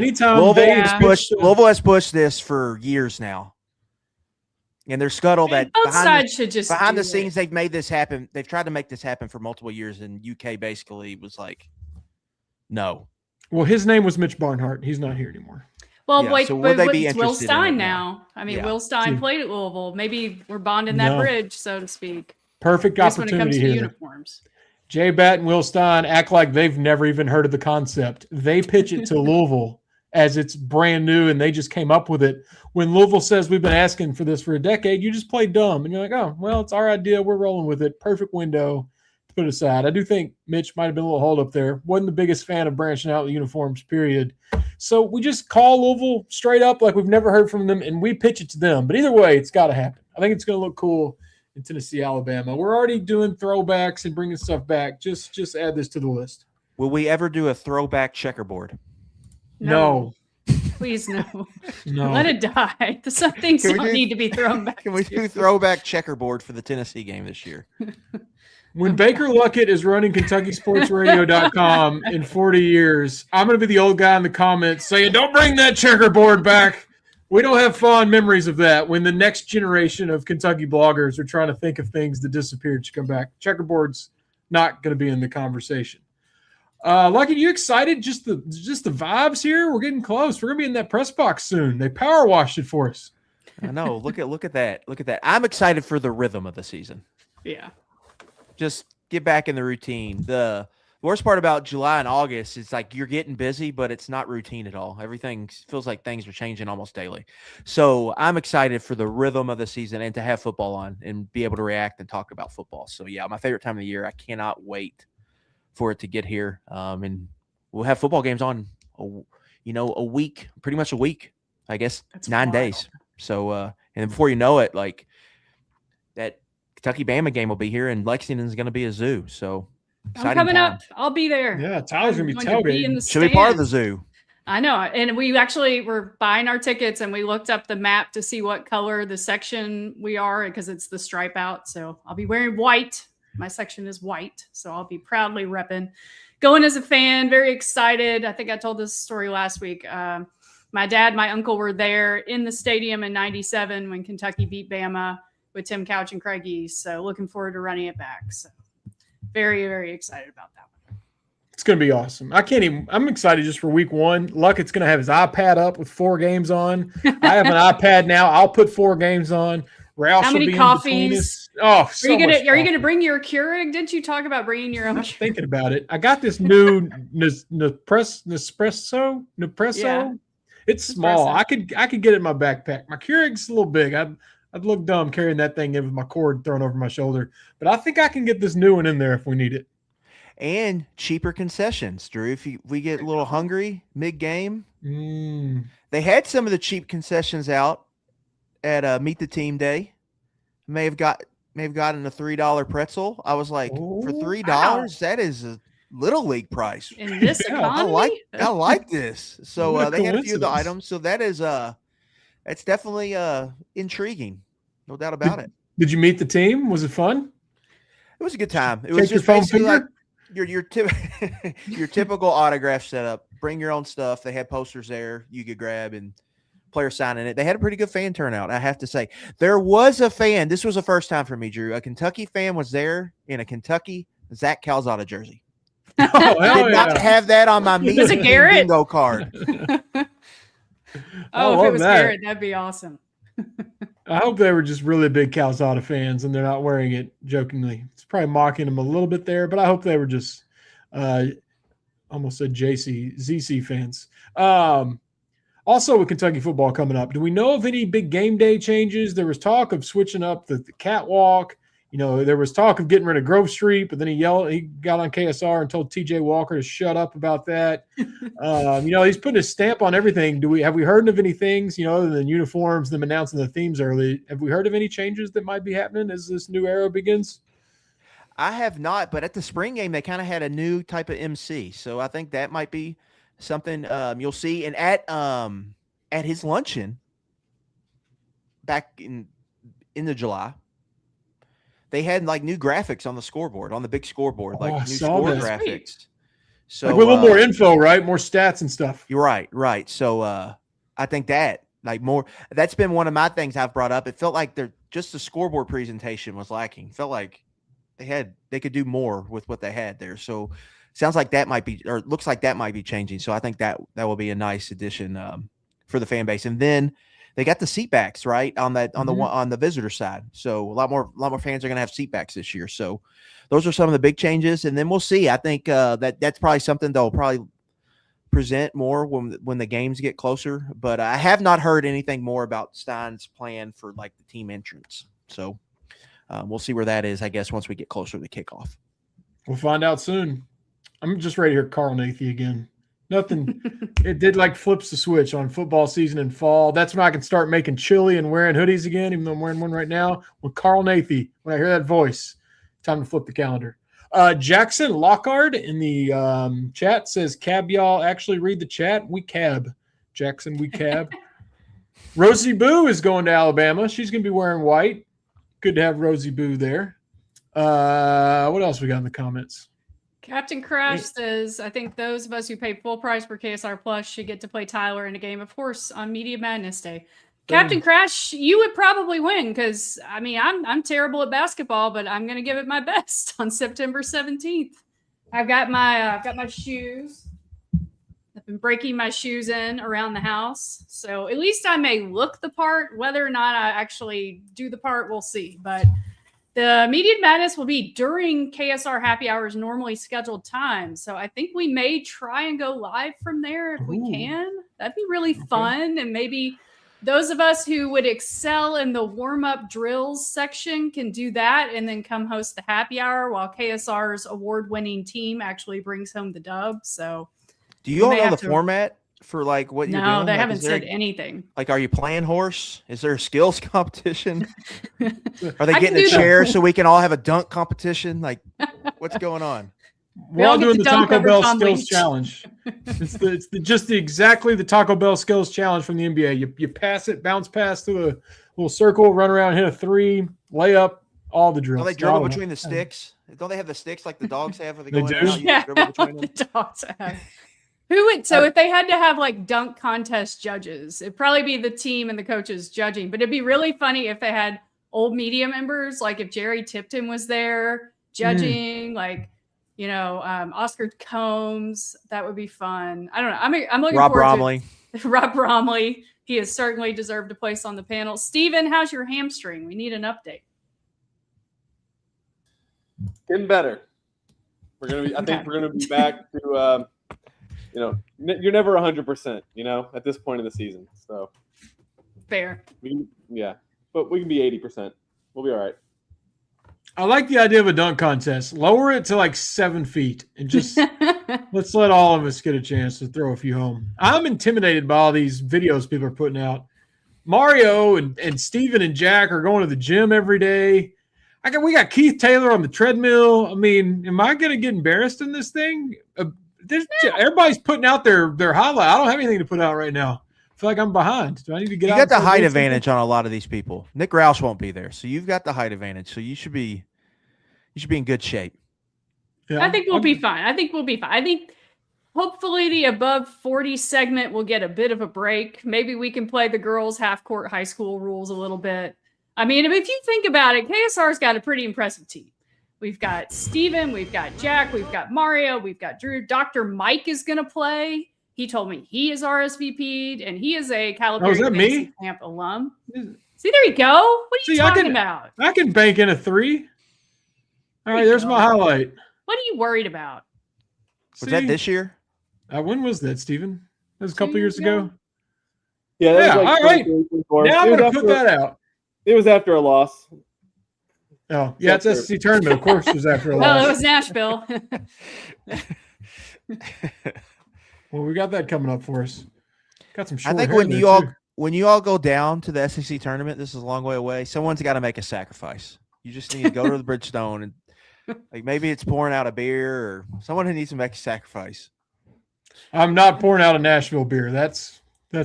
has pushed this for years now, and they're scuttled that both sides should just behind the scenes. They've made this happen. They've tried to make this happen for multiple years, and UK basically was like, no. Well, his name was Mitch Barnhart. He's not here anymore. Well, yeah, wait, so but it's Will Stein now. I mean, Will Stein played at Louisville. Maybe we're bonding that bridge, so to speak. Perfect opportunity when it comes to here. Uniforms. J-Bat and Will Stein act like they've never even heard of the concept. They pitch it to Louisville as it's brand new and they just came up with it. When Louisville says we've been asking for this for a decade, you just play dumb and you're like, oh, well, it's our idea. We're rolling with it. Perfect window to put aside. I do think Mitch might have been a little hold up there. Wasn't the biggest fan of branching out the uniforms, period. So we just call Louisville straight up like we've never heard from them and we pitch it to them. But either way, it's got to happen. I think it's going to look cool in Tennessee, Alabama. We're already doing throwbacks and bringing stuff back. Just add this to the list. Will we ever do a throwback checkerboard? No. Please no. No. Let it die. Some things don't need to be thrown back. Can we do throwback checkerboard for the Tennessee game this year? When Baker Luckett is running KentuckySportsRadio.com in 40 years, I'm going to be the old guy in the comments saying, don't bring that checkerboard back. We don't have fond memories of that when the next generation of Kentucky bloggers are trying to think of things that disappeared to come back. Checkerboard's not going to be in the conversation. Lucky, you excited? Just the vibes here. We're getting close. We're gonna be in that press box soon. They power washed it for us. I know. Look at that. Look at that. I'm excited for the rhythm of the season. Yeah. Just get back in the routine. The worst part about July and August is like you're getting busy, but it's not routine at all. Everything feels like things are changing almost daily. So I'm excited for the rhythm of the season and to have football on and be able to react and talk about football. So yeah, my favorite time of the year. I cannot wait for it to get here. And we'll have football games on, a week, pretty much a week, I guess. That's 9 days. So, and then before you know it, like that Kentucky Bama game will be here and Lexington's going to be a zoo. So I'm coming up. I'll be there. Yeah. Tyler's going to be tailgating. Should be part of the zoo. I know. And we actually were buying our tickets and we looked up the map to see what color the section we are because it's the stripe out. So I'll be wearing white. My section is white, so I'll be proudly repping. Going as a fan, very excited. I think I told this story last week. My dad, my uncle were there in the stadium in '97 when Kentucky beat Bama with Tim Couch and Craig East. So looking forward to running it back. So very, very excited about that one. It's going to be awesome. I'm excited just for week one. Luckett's going to have his iPad up with 4 games on. I have an iPad now. I'll put 4 games on. Roush How many coffees? Oh, are you gonna bring your Keurig? Didn't you talk about bringing your own? I'm thinking about it. I got this new Nespresso. Yeah. It's small. I could get it in my backpack. My Keurig's a little big. I'd look dumb carrying that thing in with my cord thrown over my shoulder. But I think I can get this new one in there if we need it. And cheaper concessions, Drew. If we get a little hungry mid-game, they had some of the cheap concessions out at Meet the Team Day. May have gotten a $3 pretzel. I was like, for $3, wow. That is a little league price. In this economy? I like this. So they had a few of the items. So that is it's definitely just no doubt about it. Did you meet the team? Was it fun? It was a good time. It was just basically like your typical autograph setup. Bring your own stuff. They had posters there you could grab and player signing it. They had a pretty good fan turnout, I have to say. There was a fan. This was the first time for me, Drew. A Kentucky fan was there in a Kentucky Zach Calzada jersey. I did not have that on my bingo card. If it was Garrett, that'd be awesome. I hope they were just really big Calzada fans and they're not wearing it jokingly. It's probably mocking them a little bit there, but I hope they were just almost said ZC fans. Also, with Kentucky football coming up, do we know of any big game day changes? There was talk of switching up the catwalk. There was talk of getting rid of Grove Street, but then he got on KSR and told TJ Walker to shut up about that. He's putting his stamp on everything. Have we heard of any things, other than uniforms, them announcing the themes early? Have we heard of any changes that might be happening as this new era begins? I have not, but at the spring game, they kind of had a new type of MC. So I think that might be something you'll see. And at his luncheon back in the July, they had like new graphics on the scoreboard, on the big scoreboard, like new score graphics. Sweet. So like with a little more info, right? More stats and stuff. You're right. So I think that that's been one of my things I've brought up. It felt like the scoreboard presentation was lacking. Felt like they could do more with what they had there. So sounds like that might be, or looks like that might be changing. So I think that will be a nice addition for the fan base. And then they got the seat backs right on the visitor side. So a lot more fans are going to have seat backs this year. So those are some of the big changes. And then we'll see. I think that's probably something they'll probably present more when the games get closer. But I have not heard anything more about Stein's plan for like the team entrance. So we'll see where that is, I guess, once we get closer to the kickoff. We'll find out soon. I'm just ready to hear Carl Nathy again. Nothing. It did like flips the switch on football season and fall. That's when I can start making chili and wearing hoodies again, even though I'm wearing one right now. With Carl Nathy, when I hear that voice, time to flip the calendar. Jackson Lockhart in the chat says, "Cab y'all actually read the chat? We cab, Jackson. We cab." Rosie Boo is going to Alabama. She's going to be wearing white. Good to have Rosie Boo there. What else we got in the comments? Captain Crash says, I think those of us who pay full price for KSR Plus should get to play Tyler in a game of horse on Media Madness Day. Captain Crash, you would probably win because, I mean, I'm terrible at basketball, but I'm going to give it my best on September 17th. I've got my shoes. I've been breaking my shoes in around the house. So at least I may look the part. Whether or not I actually do the part, we'll see. But the Media Madness will be during KSR Happy Hour's normally scheduled time. So I think we may try and go live from there if we can. That'd be really fun. And maybe those of us who would excel in the warm-up drills section can do that and then come host the happy hour while KSR's award-winning team actually brings home the dub. So do you all know the format for like what you're doing? No, they like, haven't said anything. Like, are you playing horse? Is there a skills competition? Are they getting a chair so we can all have a dunk competition? Like, what's going on? We're all doing the Taco Bell Skills Challenge. It's exactly the Taco Bell Skills Challenge from the NBA. You pass it, bounce pass through a little circle, run around, hit a three, lay up, all the drills. Don't they dribble between the sticks? Don't they have the sticks like the dogs have? Where they go in and out? Yeah, the dogs have. So if they had to have like dunk contest judges, it'd probably be the team and the coaches judging. But it'd be really funny if they had old media members, like if Jerry Tipton was there judging, like, you know, Oscar Combs. That would be fun. I don't know. I'm looking Rob forward Bromley. to Rob Bromley. He has certainly deserved a place on the panel. Steven, how's your hamstring? We need an update. Getting better. I think we're gonna be back to you know, you're never 100%, you know, at this point in the season. So Fair. But we can be 80%. We'll be all right. I like the idea of a dunk contest. Lower it to like 7 feet and just let's let all of us get a chance to throw a few home. I'm intimidated by all these videos people are putting out. Mario and Steven and Jack are going to the gym every day. We got Keith Taylor on the treadmill. I mean, am I going to get embarrassed in this thing? Everybody's putting out their highlight. I don't have anything to put out right now. I feel like I'm behind. Do I need to get out? You got the height advantage on a lot of these people. Nick Roush won't be there, so you've got the height advantage. So you should be in good shape. Yeah, I think we'll be fine. I think hopefully the above 40 segment will get a bit of a break. Maybe we can play the girls half court high school rules a little bit. I mean, if you think about it, KSR's got a pretty impressive team. We've got Steven, we've got Jack, we've got Mario, we've got Drew. Dr. Mike is going to play. He told me he is RSVP'd, and he is a Calipari Fantasy Camp alum. See, there you go. What are you talking about? I can bank in a 3. All right, there's my highlight. What are you worried about? Was that this year? When was that, Steven? That was a couple years ago. Yeah, all right. Now I'm going to put that out. It was after a loss. Oh, yeah, it's SEC tournament. Of course, it was after a loss. Well, it was Nashville. Well, we got that coming up for us. Got some short I think when you all go down to the SEC tournament, this is a long way away. Someone's got to make a sacrifice. You just need to go to the Bridgestone and like maybe it's pouring out a beer or someone who needs to make a sacrifice. I'm not pouring out a Nashville beer. That's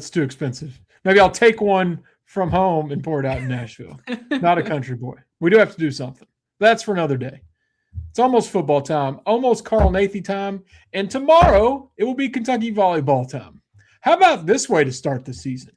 too expensive. Maybe I'll take one from home and pour it out in Nashville. Not a country boy. We do have to do something. That's for another day. It's almost football time, almost Carl Nathy time, and tomorrow it will be Kentucky volleyball time. How about this way to start the season?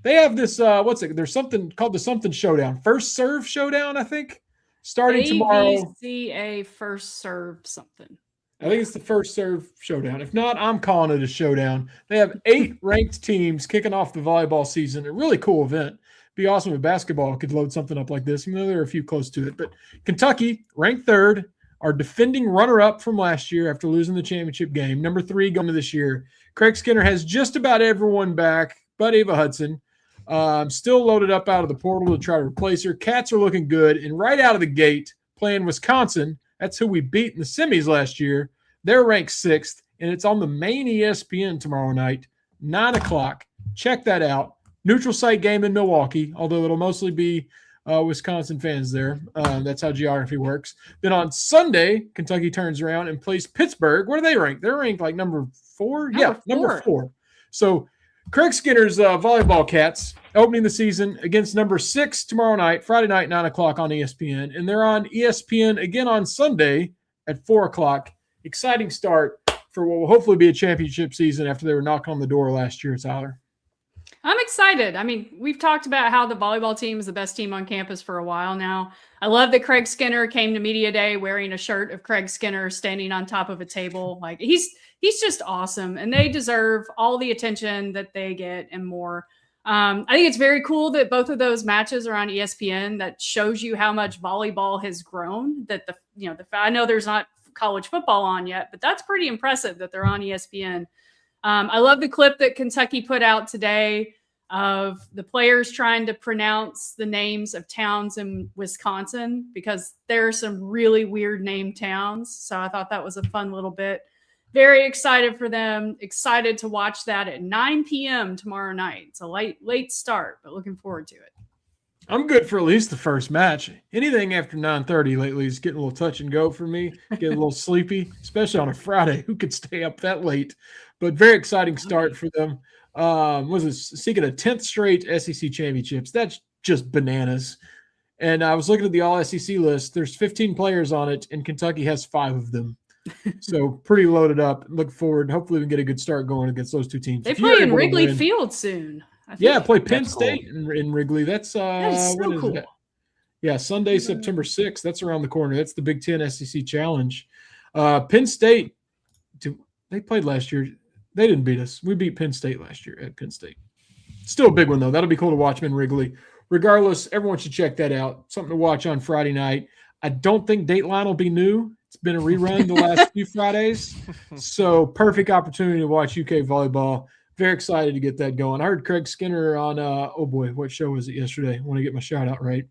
They have this, there's something called the something showdown. First serve showdown, I think, starting tomorrow. ABCA first serve something. I think it's the first serve showdown. If not, I'm calling it a showdown. They have 8 ranked teams kicking off the volleyball season. A really cool event. Be awesome if basketball could load something up like this. Even though there are a few close to it. But Kentucky, ranked 3rd, are defending runner-up from last year after losing the championship game. Number 3 going to this year. Craig Skinner has just about everyone back, but Ava Hudson. Still loaded up out of the portal to try to replace her. Cats are looking good. And right out of the gate, playing Wisconsin, that's who we beat in the semis last year. They're ranked 6th, and it's on the main ESPN tomorrow night, 9 o'clock. Check that out. Neutral site game in Milwaukee, although it'll mostly be Wisconsin fans there. That's how geography works. Then on Sunday, Kentucky turns around and plays Pittsburgh. What are they ranked? They're ranked like number 4? Number 4. So Craig Skinner's volleyball Cats opening the season against number 6 tomorrow night, Friday night, 9 o'clock on ESPN. And they're on ESPN again on Sunday at 4 o'clock. Exciting start for what will hopefully be a championship season after they were knocking on the door last year, Tyler. I'm excited. I mean, we've talked about how the volleyball team is the best team on campus for a while now. I love that Craig Skinner came to media day wearing a shirt of Craig Skinner standing on top of a table. Like he's just awesome, and they deserve all the attention that they get and more. I think it's very cool that both of those matches are on ESPN. That shows you how much volleyball has grown. That I know there's not college football on yet, but that's pretty impressive that they're on ESPN. I love the clip that Kentucky put out today of the players trying to pronounce the names of towns in Wisconsin because there are some really weird named towns. So I thought that was a fun little bit. Very excited for them. Excited to watch that at 9 p.m. tomorrow night. It's a late start, but looking forward to it. I'm good for at least the first match. Anything after 9:30 lately is getting a little touch and go for me. Get a little sleepy, especially on a Friday. Who could stay up that late? But very exciting start for them. Seeking a 10th straight SEC championships. That's just bananas. And I was looking at the all-SEC list. There's 15 players on it, and Kentucky has 5 of them. So pretty loaded up. Look forward. Hopefully we can get a good start going against those two teams. They play in Wrigley Field soon. Play Penn State in Wrigley. That is so cool. Yeah, Sunday, September 6th. That's around the corner. That's the Big Ten SEC Challenge. Penn State, they played last year. They didn't beat us. We beat Penn State last year at Penn State. Still a big one, though. That'll be cool to watch them in Wrigley. Regardless, everyone should check that out. Something to watch on Friday night. I don't think Dateline will be new. It's been a rerun the last few Fridays. So perfect opportunity to watch UK volleyball. Very excited to get that going. I heard Craig Skinner on, what show was it yesterday? I want to get my shout out right.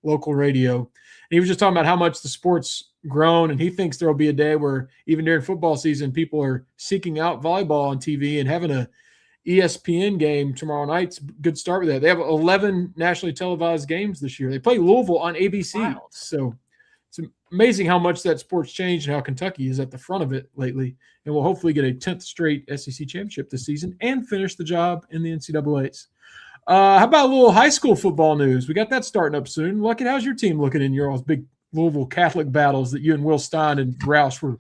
Local radio. And he was just talking about how much the sport's grown, and he thinks there will be a day where even during football season, people are seeking out volleyball on TV and having a ESPN game tomorrow night's a good start with that. They have 11 nationally televised games this year. They play Louisville on ABC. Wow. So it's amazing how much that sport's changed and how Kentucky is at the front of it lately. And we'll hopefully get a 10th straight SEC championship this season and finish the job in the NCAAs. How about a little high school football news? We got that starting up soon. Luckett, how's your team looking in your all's big Louisville Catholic battles that you and Will Stein and Roush were?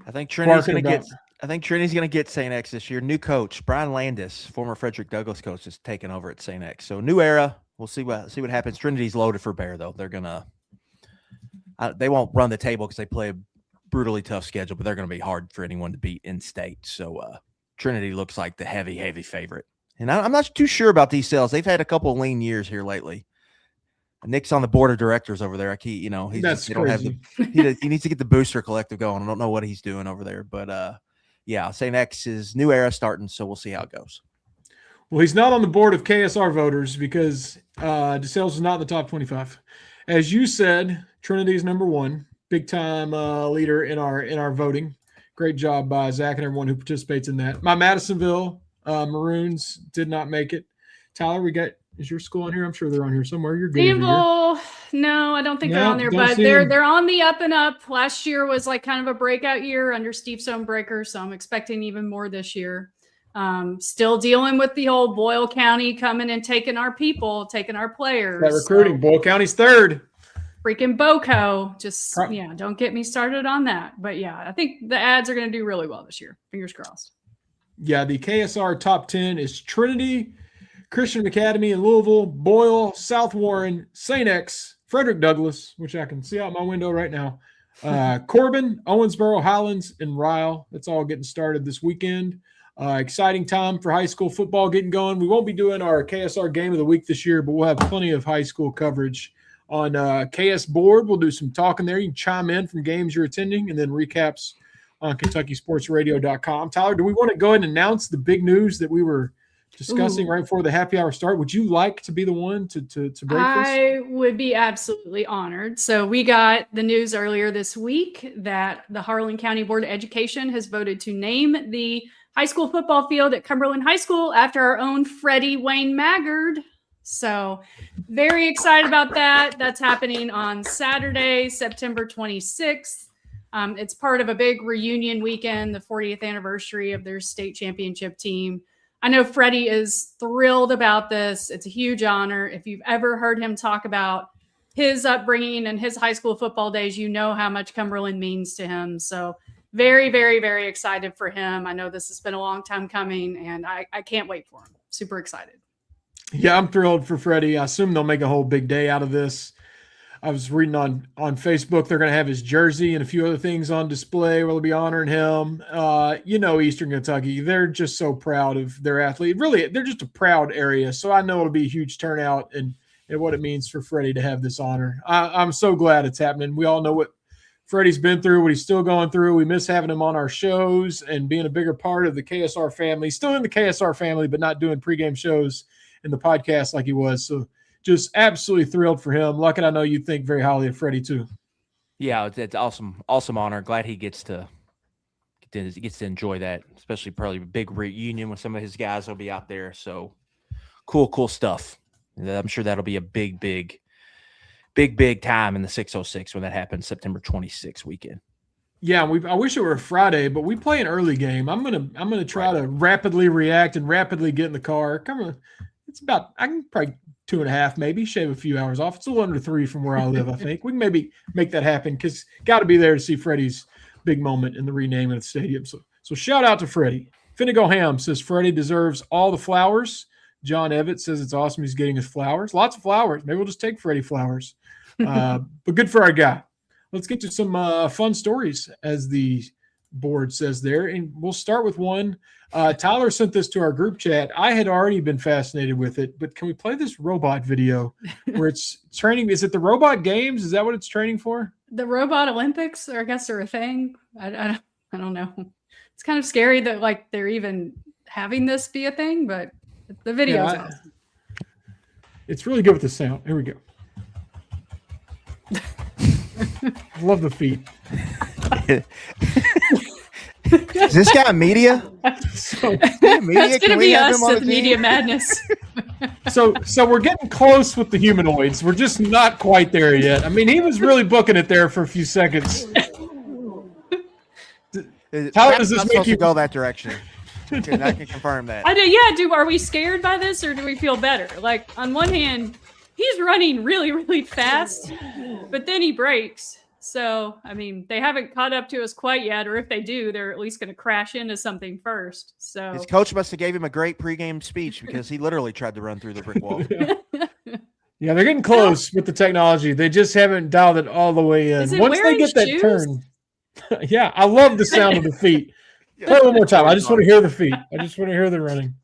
I think Trinity's going to get St. X this year. New coach Brian Landis, former Frederick Douglass coach, is taking over at St. X. So new era. We'll see what happens. Trinity's loaded for bear though. They're they won't run the table because they play a brutally tough schedule, but they're going to be hard for anyone to beat in state. So Trinity looks like the heavy favorite. And I'm not too sure about these sales. They've had a couple of lean years here lately. Nick's on the board of directors over there. He needs to get the booster collective going. I don't know what he's doing over there, but St. X is new era starting, so we'll see how it goes. Well, he's not on the board of KSR voters because DeSales is not in the top 25. As you said, Trinity's number 1, big time leader in our voting. Great job by Zach and everyone who participates in that. My Madisonville Maroons did not make it. Tyler, is your school on here? I'm sure they're on here somewhere. You're good. No, I don't think they're on there, but they're on the up and up. Last year was like kind of a breakout year under Steve Stonebreaker, so I'm expecting even more this year. Still dealing with the old Boyle County coming and taking our people, taking our players. That recruiting, Boyle County's 3rd. Freaking Boco. Don't get me started on that. But yeah, I think the ads are going to do really well this year. Fingers crossed. Yeah, the KSR top 10 is Trinity, Christian Academy in Louisville, Boyle, South Warren, St. X, Frederick Douglass, which I can see out my window right now, Corbin, Owensboro, Highlands, and Ryle. That's all getting started this weekend. Exciting time for high school football getting going. We won't be doing our KSR game of the week this year, but we'll have plenty of high school coverage on KSBoard. We'll do some talking there. You can chime in from games you're attending and then recaps on KentuckySportsRadio.com. Tyler, do we want to go ahead and announce the big news that we were discussing right before the happy hour start? Would you like to be the one to break this? I would be absolutely honored. So we got the news earlier this week that the Harlan County Board of Education has voted to name the high school football field at Cumberland High School after our own Freddie Wayne Maggard. So very excited about that. That's happening on Saturday, September 26th. It's part of a big reunion weekend, the 40th anniversary of their state championship team. I know Freddie is thrilled about this. It's a huge honor. If you've ever heard him talk about his upbringing and his high school football days, you know how much Cumberland means to him. So very, very, very excited for him. I know this has been a long time coming, and I can't wait for him. Super excited. Yeah, I'm thrilled for Freddie. I assume they'll make a whole big day out of this. I was reading on Facebook, they're going to have his jersey and a few other things on display where they'll be honoring him. Eastern Kentucky, they're just so proud of their athlete. Really, they're just a proud area. So I know it'll be a huge turnout and what it means for Freddie to have this honor. I'm so glad it's happening. We all know what Freddie's been through, what he's still going through. We miss having him on our shows and being a bigger part of the KSR family. Still in the KSR family, but not doing pregame shows in the podcast like he was. So just absolutely thrilled for him. Luckett, I know you think very highly of Freddie too. Yeah, it's awesome honor. Glad he gets to enjoy that, especially probably a big reunion with some of his guys will be out there. So cool stuff. I'm sure that'll be a big time in the 606 when that happens, September 26th weekend. Yeah, I wish it were Friday, but we play an early game. I'm gonna try to rapidly react and rapidly get in the car. I can probably 2.5, maybe shave a few hours off. It's a little under 3 from where I live. I think we can maybe make that happen because got to be there to see Freddie's big moment in the renaming of the stadium. So shout out to Freddie. Finnegan Ham says Freddie deserves all the flowers. John Evett says it's awesome he's getting his flowers. Lots of flowers. Maybe we'll just take Freddie flowers. But good for our guy. Let's get to some fun stories, as the board says there. And we'll start with one. Tyler sent this to our group chat. I had already been fascinated with it, but can we play this robot video where it's training? Is it the robot games? Is that what it's training for? The robot Olympics, or I guess they're a thing. I don't know. It's kind of scary that they're even having this be a thing, but the video is awesome. It's really good with the sound. Here we go. I love the feet. Is this guy media? That's going to be us at the Media Madness. So we're getting close with the humanoids. We're just not quite there yet. I mean, he was really booking it there for a few seconds. How does this make you go that direction? I can confirm that. Are we scared by this, or do we feel better? On one hand, he's running really, really fast, but then he breaks. So, I mean, they haven't caught up to us quite yet, or if they do, they're at least going to crash into something first. So his coach must have gave him a great pregame speech because he literally tried to run through the brick wall. Yeah, they're getting close with the technology. They just haven't dialed it all the way in. Once they get that turn. Yeah, I love the sound of the feet. Play it one more time. I just want to hear the feet. I just want to hear the running.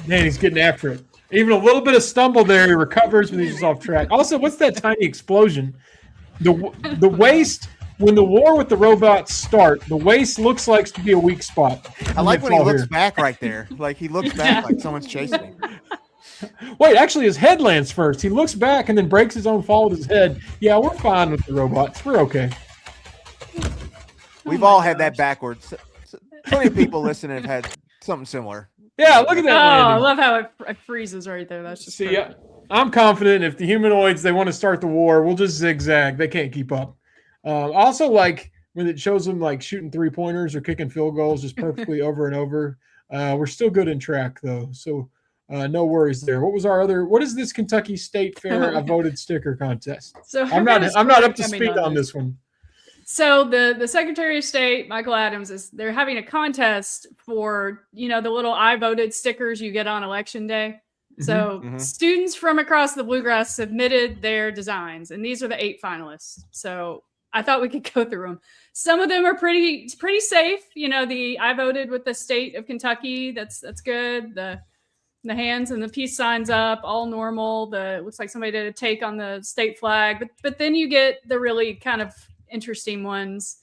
Man, he's getting after it. Even a little bit of stumble there, he recovers, but he's just off track. Also, what's that tiny explosion? The waist, when the war with the robots start, the waist looks like to be a weak spot. I like when he looks back right there. Like he looks back like someone's chasing him. Wait, actually his head lands first. He looks back and then breaks his own fall with his head. Yeah, we're fine with the robots. We're okay. We've all had that backwards. Plenty of people listening have had something similar. Yeah, look at that. I love how it freezes right there. That's just I'm confident if the humanoids, they want to start the war, we'll just zigzag. They can't keep up. Also, when it shows them shooting 3-pointers or kicking field goals just perfectly over and over. We're still good in track though, so no worries there. What is this Kentucky State Fair a voted sticker contest? So I'm not up to speed on this one. So the Secretary of State, Michael Adams, they're having a contest for, the little I voted stickers you get on Election Day. So students from across the Bluegrass submitted their designs, and these are the 8 finalists. So I thought we could go through them. Some of them are pretty safe. The I voted with the state of Kentucky. That's good. The the hands and the peace signs up, all normal. It looks like somebody did a take on the state flag, but then you get the really kind of interesting ones.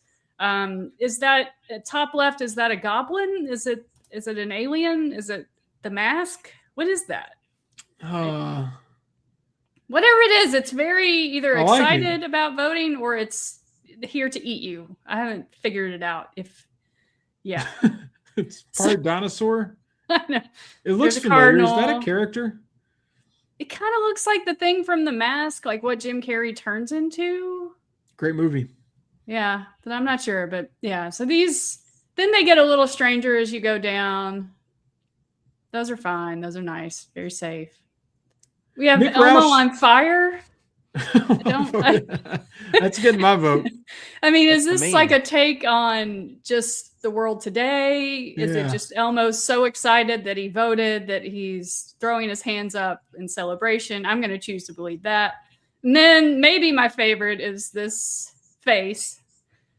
Is that top left? Is that a goblin? Is it an alien? Is it the mask? What is that? Whatever it is, it's very either excited about voting or it's here to eat you. I haven't figured it out. It's part dinosaur. I know. It looks familiar. Is that a character? It kind of looks like the thing from The Mask, like what Jim Carrey turns into. Great movie. Yeah, but I'm not sure. But yeah, so then they get a little stranger as you go down. Those are fine. Those are nice. Very safe. We have Elmo on fire. That's getting my vote. I mean, is this like a take on just the world today? Is it just Elmo's so excited that he voted that he's throwing his hands up in celebration? I'm going to choose to believe that. And then maybe my favorite is this face.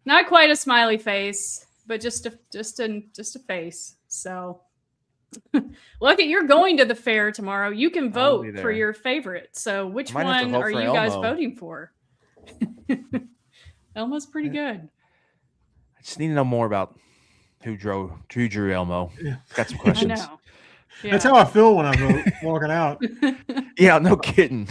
Not quite a smiley face, but just a face. So look, you're going to the fair tomorrow. You can vote for your favorite. So which one are you guys voting for? Elmo's pretty good. I just need to know more about who drew Elmo. Yeah. Got some questions. I know. Yeah. That's how I feel when I vote, walking out. Yeah, no kidding.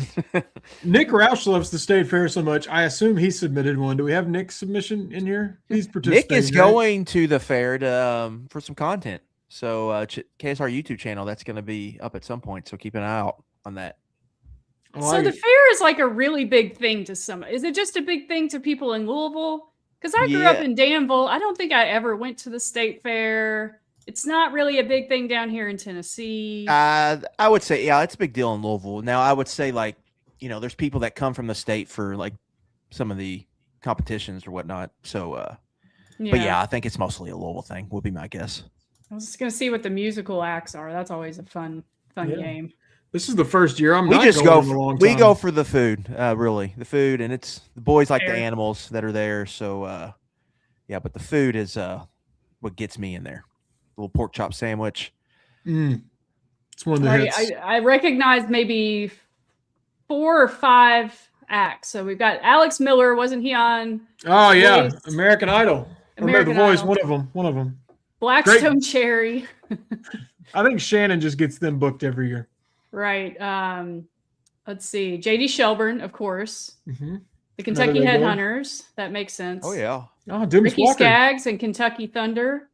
Nick Roush loves the state fair so much. I assume he submitted one. Do we have Nick's submission in here? He's participating. Nick is going to the fair for some content. So KSR YouTube channel, that's going to be up at some point. So keep an eye out on that. So the fair is like a really big thing to some. Is it just a big thing to people in Louisville? Because I grew up in Danville. I don't think I ever went to the state fair. It's not really a big thing down here in Tennessee. I would say, yeah, it's a big deal in Louisville. Now, I would say, like, there's people that come from the state for, like, some of the competitions or whatnot. So, but yeah, I think it's mostly a Louisville thing, would be my guess. I was just going to see what the musical acts are. That's always a fun game. This is the first year we go for the food, really. The food, and it's the boys like the animals that are there. So, yeah, but the food is what gets me in there. Little pork chop sandwich. It's one of the hits. I recognize maybe 4 or 5 acts. So we've got Alex Miller. Wasn't he on? Oh, yeah. American Idol. American The Voice, one of them. Blackstone Cherry. I think Shannon just gets them booked every year. Right. Let's see. J.D. Shelburne, of course. Mm-hmm. The Kentucky Headhunters. That makes sense. Oh, yeah. Oh, Ricky Skaggs and Kentucky Thunder.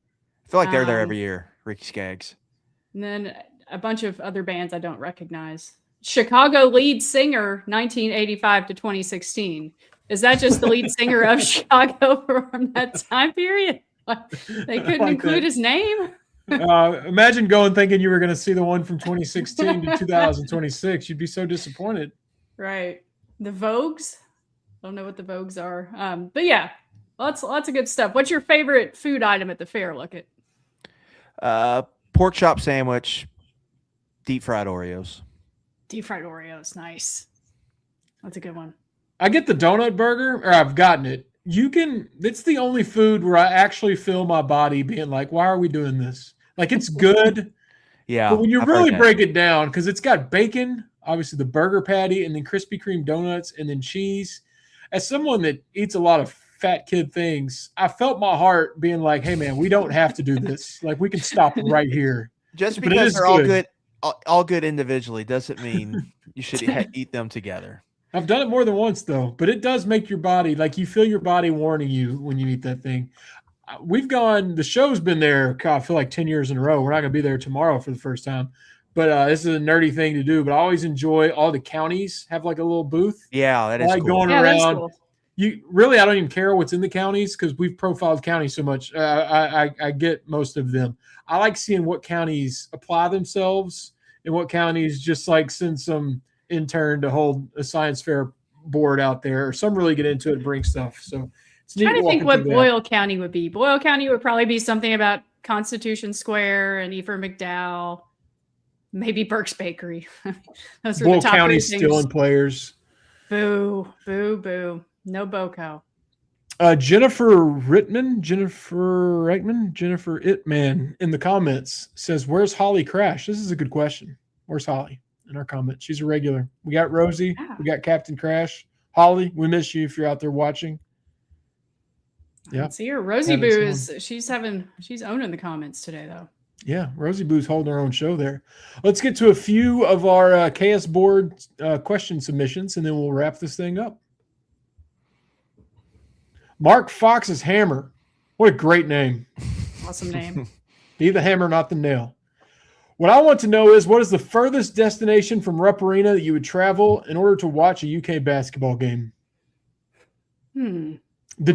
I feel like they're there every year, Ricky Skaggs. And then a bunch of other bands I don't recognize. Chicago lead singer, 1985 to 2016. Is that just the lead singer of Chicago from that time period? They couldn't include his name? Imagine going thinking you were going to see the one from 2016 to 2026. You'd be so disappointed. Right. The Vogues. I don't know what the Vogues are. But yeah, lots of good stuff. What's your favorite food item at the fair, Lookit? Pork chop sandwich, deep fried Oreos. Deep fried Oreos, nice. That's a good one. I get the donut burger, or I've gotten it. It's the only food where I actually feel my body being like, why are we doing this? Like, it's good. Yeah. But when you really break it down, because it's got bacon, obviously the burger patty, and then Krispy Kreme donuts, and then cheese. As someone that eats a lot of fat kid things, I felt my heart being like, hey man, we don't have to do this. Like, we can stop right here. Just because they're all good individually doesn't mean you should eat them together. I've done it more than once though, but it does make your body, like, you feel your body warning you when you eat that thing. The show's been there, I feel like 10 years in a row. We're not going to be there tomorrow for the first time, but this is a nerdy thing to do. But I always enjoy all the counties have like a little booth. Yeah, that is like cool. Going around. Cool. I don't even care what's in the counties because we've profiled counties so much. I get most of them. I like seeing what counties apply themselves and what counties just like send some intern to hold a science fair board out there, or some really get into it and bring stuff. So it's trying to think what Boyle County would be. Boyle County would probably be something about Constitution Square and Ephraim McDowell, maybe Burke's Bakery. Those are Boyle the top County things. stealing players. Boo, boo, boo. No Boco. Jennifer Itman in the comments says, where's Holly Crash? This is a good question. Where's Holly in our comments? She's a regular. We got Rosie. Yeah. We got Captain Crash. Holly, we miss you if you're out there watching. Yeah. See her. Rosie Having Boo some- she's owning the comments today though. Yeah, Rosie Boo's holding her own show there. Let's get to a few of our KSBoard question submissions, and then we'll wrap this thing up. Mark Fox's Hammer. What a great name. Awesome name. Be the hammer, not the nail. What I want to know is, what is the furthest destination from Rupp Arena that you would travel in order to watch a UK basketball game? The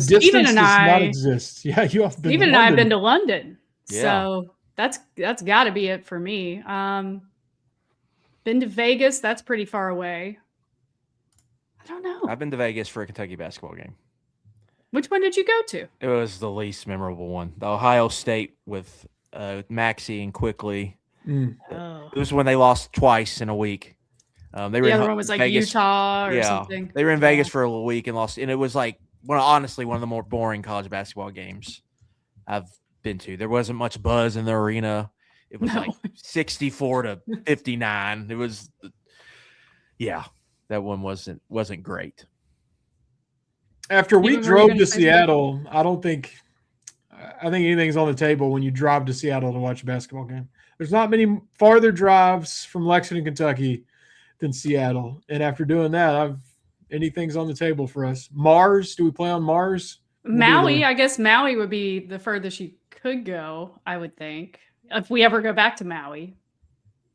Steven distance and does I- not exist. Yeah, you have been. Steven and I have been to London. Yeah. So that's got to be it for me. Been to Vegas. That's pretty far away. I don't know. I've been to Vegas for a Kentucky basketball game. Which one did you go to? It was the least memorable one. The Ohio State with Maxey and Quickly. Oh. It was when they lost twice in a week. They were The in other one was like Vegas. Utah or Yeah, something. they were in Vegas for a week and lost. And it was like, honestly, one of the more boring college basketball games I've been to. There wasn't much buzz in the arena. It was like 64 to 59. It was, yeah, that one wasn't great. After we Steven, were you drove gonna to say something? Seattle, I think anything's on the table when you drive to Seattle to watch a basketball game. There's not many farther drives from Lexington, Kentucky than Seattle. And after doing that, anything's on the table for us. Mars, do we play on Mars? Maui, I guess Maui would be the furthest you could go, I would think. If we ever go back to Maui.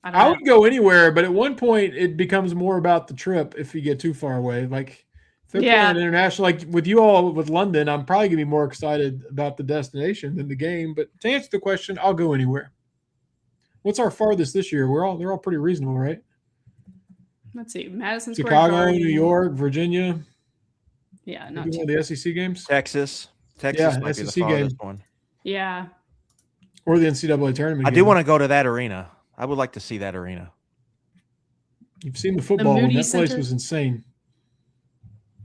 I don't I know. would go anywhere, but at one point it becomes more about the trip if you get too far away. Like if they're Yeah. playing international, like with you all with London, I'm probably gonna be more excited about the destination than the game. But to answer the question, I'll go anywhere. What's our farthest this year? They're all pretty reasonable, right? Let's see. Madison Square Chicago, Garden. New York, Virginia. Yeah, Maybe not one too of the SEC games Texas might be the SEC game. farthest one. Yeah. or the NCAA tournament. I do want to go to that arena. I would like to see that arena. You've seen the football one. Moody That place Center. was insane.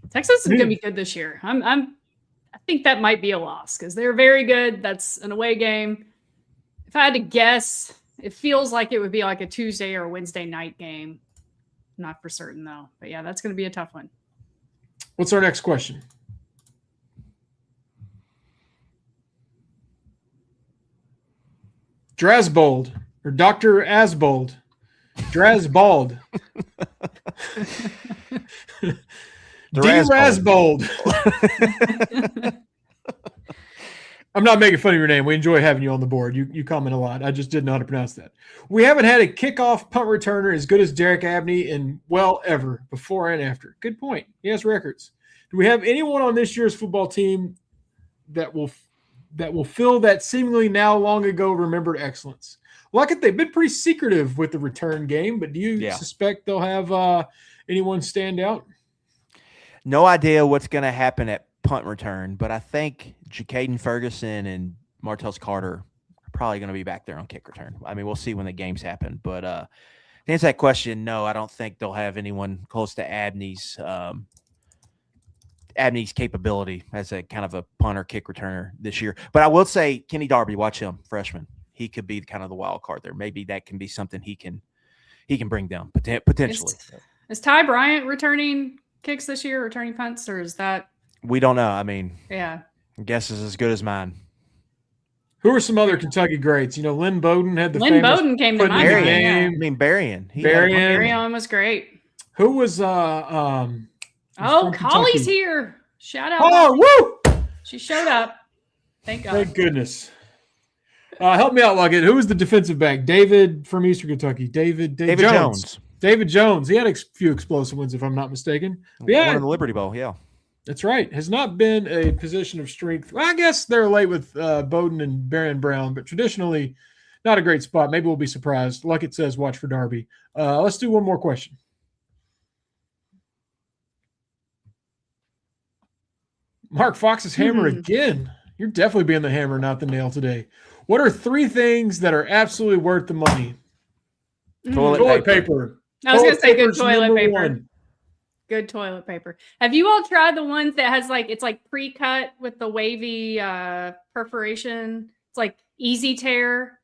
Texas is going to be good this year. I think that might be a loss because they're very good. That's an away game. If I had to guess, it feels like it would be like a Tuesday or a Wednesday night game. Not for certain though. But yeah, that's going to be a tough one. What's our next question? Drasbold or Dr. Asbold. Drasbald. D. Rasbold. I'm not making fun of your name. We enjoy having you on the board. You comment a lot. I just didn't know how to pronounce that. We haven't had a kickoff punt returner as good as Derek Abney in, well, ever, before and after. Good point. He has records. Do we have anyone on this year's football team that will fill that seemingly now long ago remembered excellence? Luckett, they've been pretty secretive with the return game, but do you suspect they'll have anyone stand out? No idea what's going to happen at punt return, but I think Jacaden Ferguson and Martellus Carter are probably going to be back there on kick return. I mean, we'll see when the games happen. But to answer that question, no, I don't think they'll have anyone close to Abney's capability as a kind of a punter kick returner this year. But I will say Kenny Darby, watch him, freshman. He could be kind of the wild card there. Maybe that can be something he can bring down potentially. Is Ty Bryant returning kicks this year, returning punts, or is that? We don't know. I mean, yeah, guess is as good as mine. Who are some other Kentucky greats? You know, Lynn Bowden had the Lynn famous Bowden came to putting mind. in the Berrien. game. I mean, Berrien. Berrien was great. Who was Oh, from Collie's Kentucky? here. Shout out. Oh, woo! She showed up. Thank God. Thank goodness. Help me out, Luckett. Who was the defensive back? David from Eastern Kentucky. David Jones. David Jones. He had a few explosive ones, if I'm not mistaken. But yeah, One in the Liberty Bowl, yeah. that's right. Has not been a position of strength. Well, I guess they're late with Bowden and Barron Brown, but traditionally not a great spot. Maybe we'll be surprised. Luckett says watch for Darby. Let's do one more question. Mark Fox's hammer again. You're definitely being the hammer, not the nail today. What are 3 things that are absolutely worth the money? Toilet paper. I was going to say good paper's toilet number paper. 1. Good toilet paper. Have you all tried the ones that has it's pre-cut with the wavy perforation? It's like easy tear.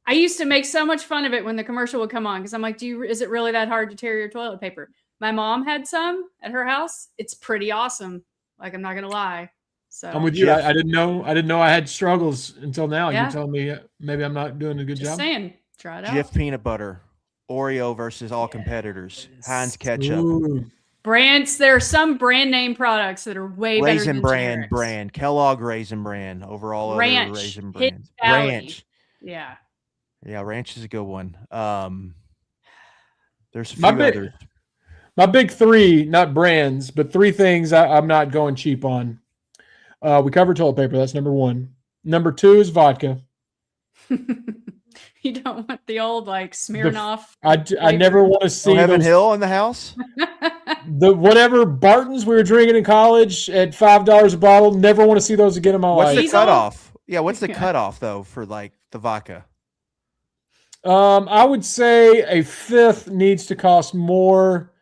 I used to make so much fun of it when the commercial would come on because I'm like, is it really that hard to tear your toilet paper? My mom had some at her house. It's pretty awesome. Like, I'm not gonna lie. So I'm with you. I didn't know I had struggles until now. Yeah. You're telling me maybe I'm not doing a good just job. saying, try it out. Jif peanut butter, Oreo versus all competitors, Heinz ketchup, Ooh. Brands. There are some brand name products that are way better Raisin than Bran generics. brand, Kellogg Raisin Bran, overall Ranch, other Raisin Hidden brands. Valley. Ranch. Yeah. Yeah, Ranch is a good one. There's a few My big- others. My big three, not brands, but three things I'm not going cheap on. We covered toilet paper. That's number one. Number two is vodka. You don't want the old like Smirnoff. I never want to see Heaven those, Hill in the house. the whatever Bartons we were drinking in college at $5 a bottle. Never want to see those again in my What's life. the Diesel? cutoff? Yeah, what's the Yeah. cutoff though for like the vodka? I would say a fifth needs to cost more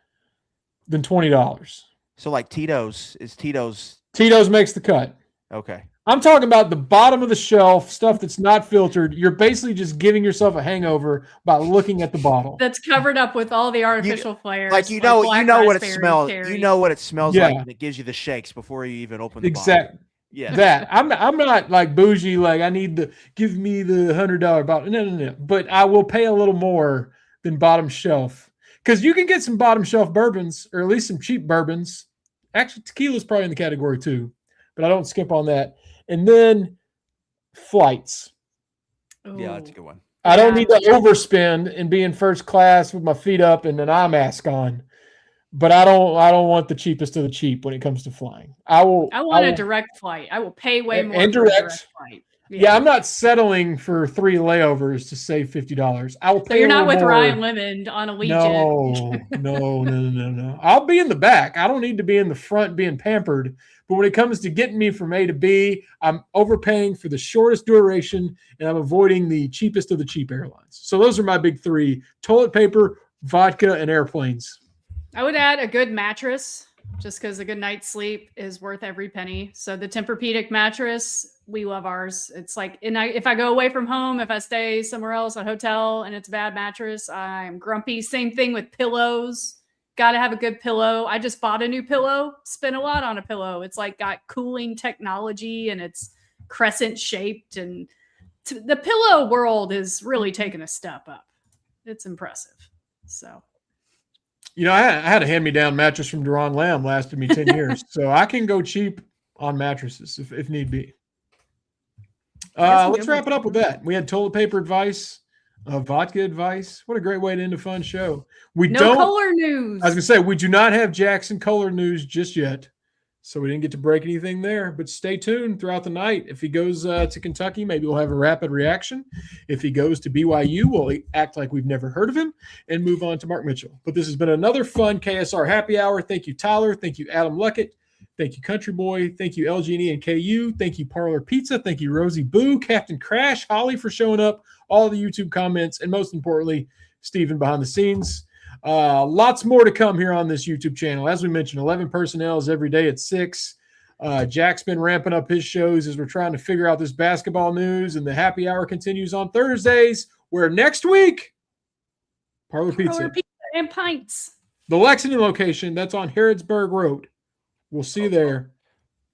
than $20. So like Tito's is Tito's. Tito's makes the cut. Okay. I'm talking about the bottom of the shelf stuff that's not filtered. You're basically just giving yourself a hangover by looking at the bottle. That's covered up with all the artificial flavors. Like you know black what it raspberry, smells. cherry. You know what it smells Yeah. like, and it gives you the shakes before you even open the Exactly. bottle. Yeah. That I'm not like bougie. Like I need to give me the $100 bottle. No. But I will pay a little more than bottom shelf because you can get some bottom shelf bourbons or at least some cheap bourbons. Actually, tequila's probably in the category too, but I don't skip on that. And then flights. Yeah, that's a Ooh. good one. I don't Yeah. need to overspend and be in first class with my feet up and an eye mask on. But I don't want the cheapest of the cheap when it comes to flying. I want a direct flight. I will pay way more and for a direct. direct flight. Yeah, I'm not settling for 3 layovers to save $50. I will pay. So you're a not little with more. Ryan Lemond on Allegiant. No. I'll be in the back. I don't need to be in the front being pampered. But when it comes to getting me from A to B, I'm overpaying for the shortest duration and I'm avoiding the cheapest of the cheap airlines. So those are my big three: toilet paper, vodka, and airplanes. I would add a good mattress just because a good night's sleep is worth every penny. So the Tempur-Pedic mattress, we love ours. It's like, if I go away from home, if I stay somewhere else, a hotel, and it's a bad mattress, I'm grumpy. Same thing with pillows. Got to have a good pillow. I just bought a new pillow. Spent a lot on a pillow. It's like got cooling technology and it's crescent shaped. And the pillow world is really taking a step up. It's impressive. So. You know, I had a hand-me-down mattress from Duran Lamb, lasted me 10 years. So I can go cheap on mattresses if need be. Let's wrap it up with that. We had toilet paper advice, vodka advice. What a great way to end a fun show. No Kohler news. I was going to say, we do not have Jaxon Kohler news just yet. So we didn't get to break anything there. But stay tuned throughout the night. If he goes to Kentucky, maybe we'll have a rapid reaction. If he goes to BYU, we'll act like we've never heard of him and move on to Mark Mitchell. But this has been another fun KSR Happy Hour. Thank you, Tyler. Thank you, Adam Luckett. Thank you, Country Boy. Thank you, LG&E and KU. Thank you, Parlor Pizza. Thank you, Rosie Boo, Captain Crash, Holly for showing up, all the YouTube comments, and most importantly, Steven behind the scenes. Lots more to come here on this YouTube channel. As we mentioned, 11 personnels every day at 6. Jack's been ramping up his shows as we're trying to figure out this basketball news, and the happy hour continues on Thursdays, where next week, Parlor Pizza and pints. The Lexington location, that's on Harrodsburg Road. We'll see you there.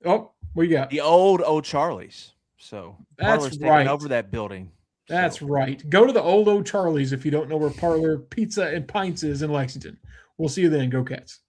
Oh, what you got? The old Charlie's. So That's Parlor's taking right. over that building. That's So. right. Go to the old Charlie's if you don't know where Parlor Pizza and Pints is in Lexington. We'll see you then. Go Cats.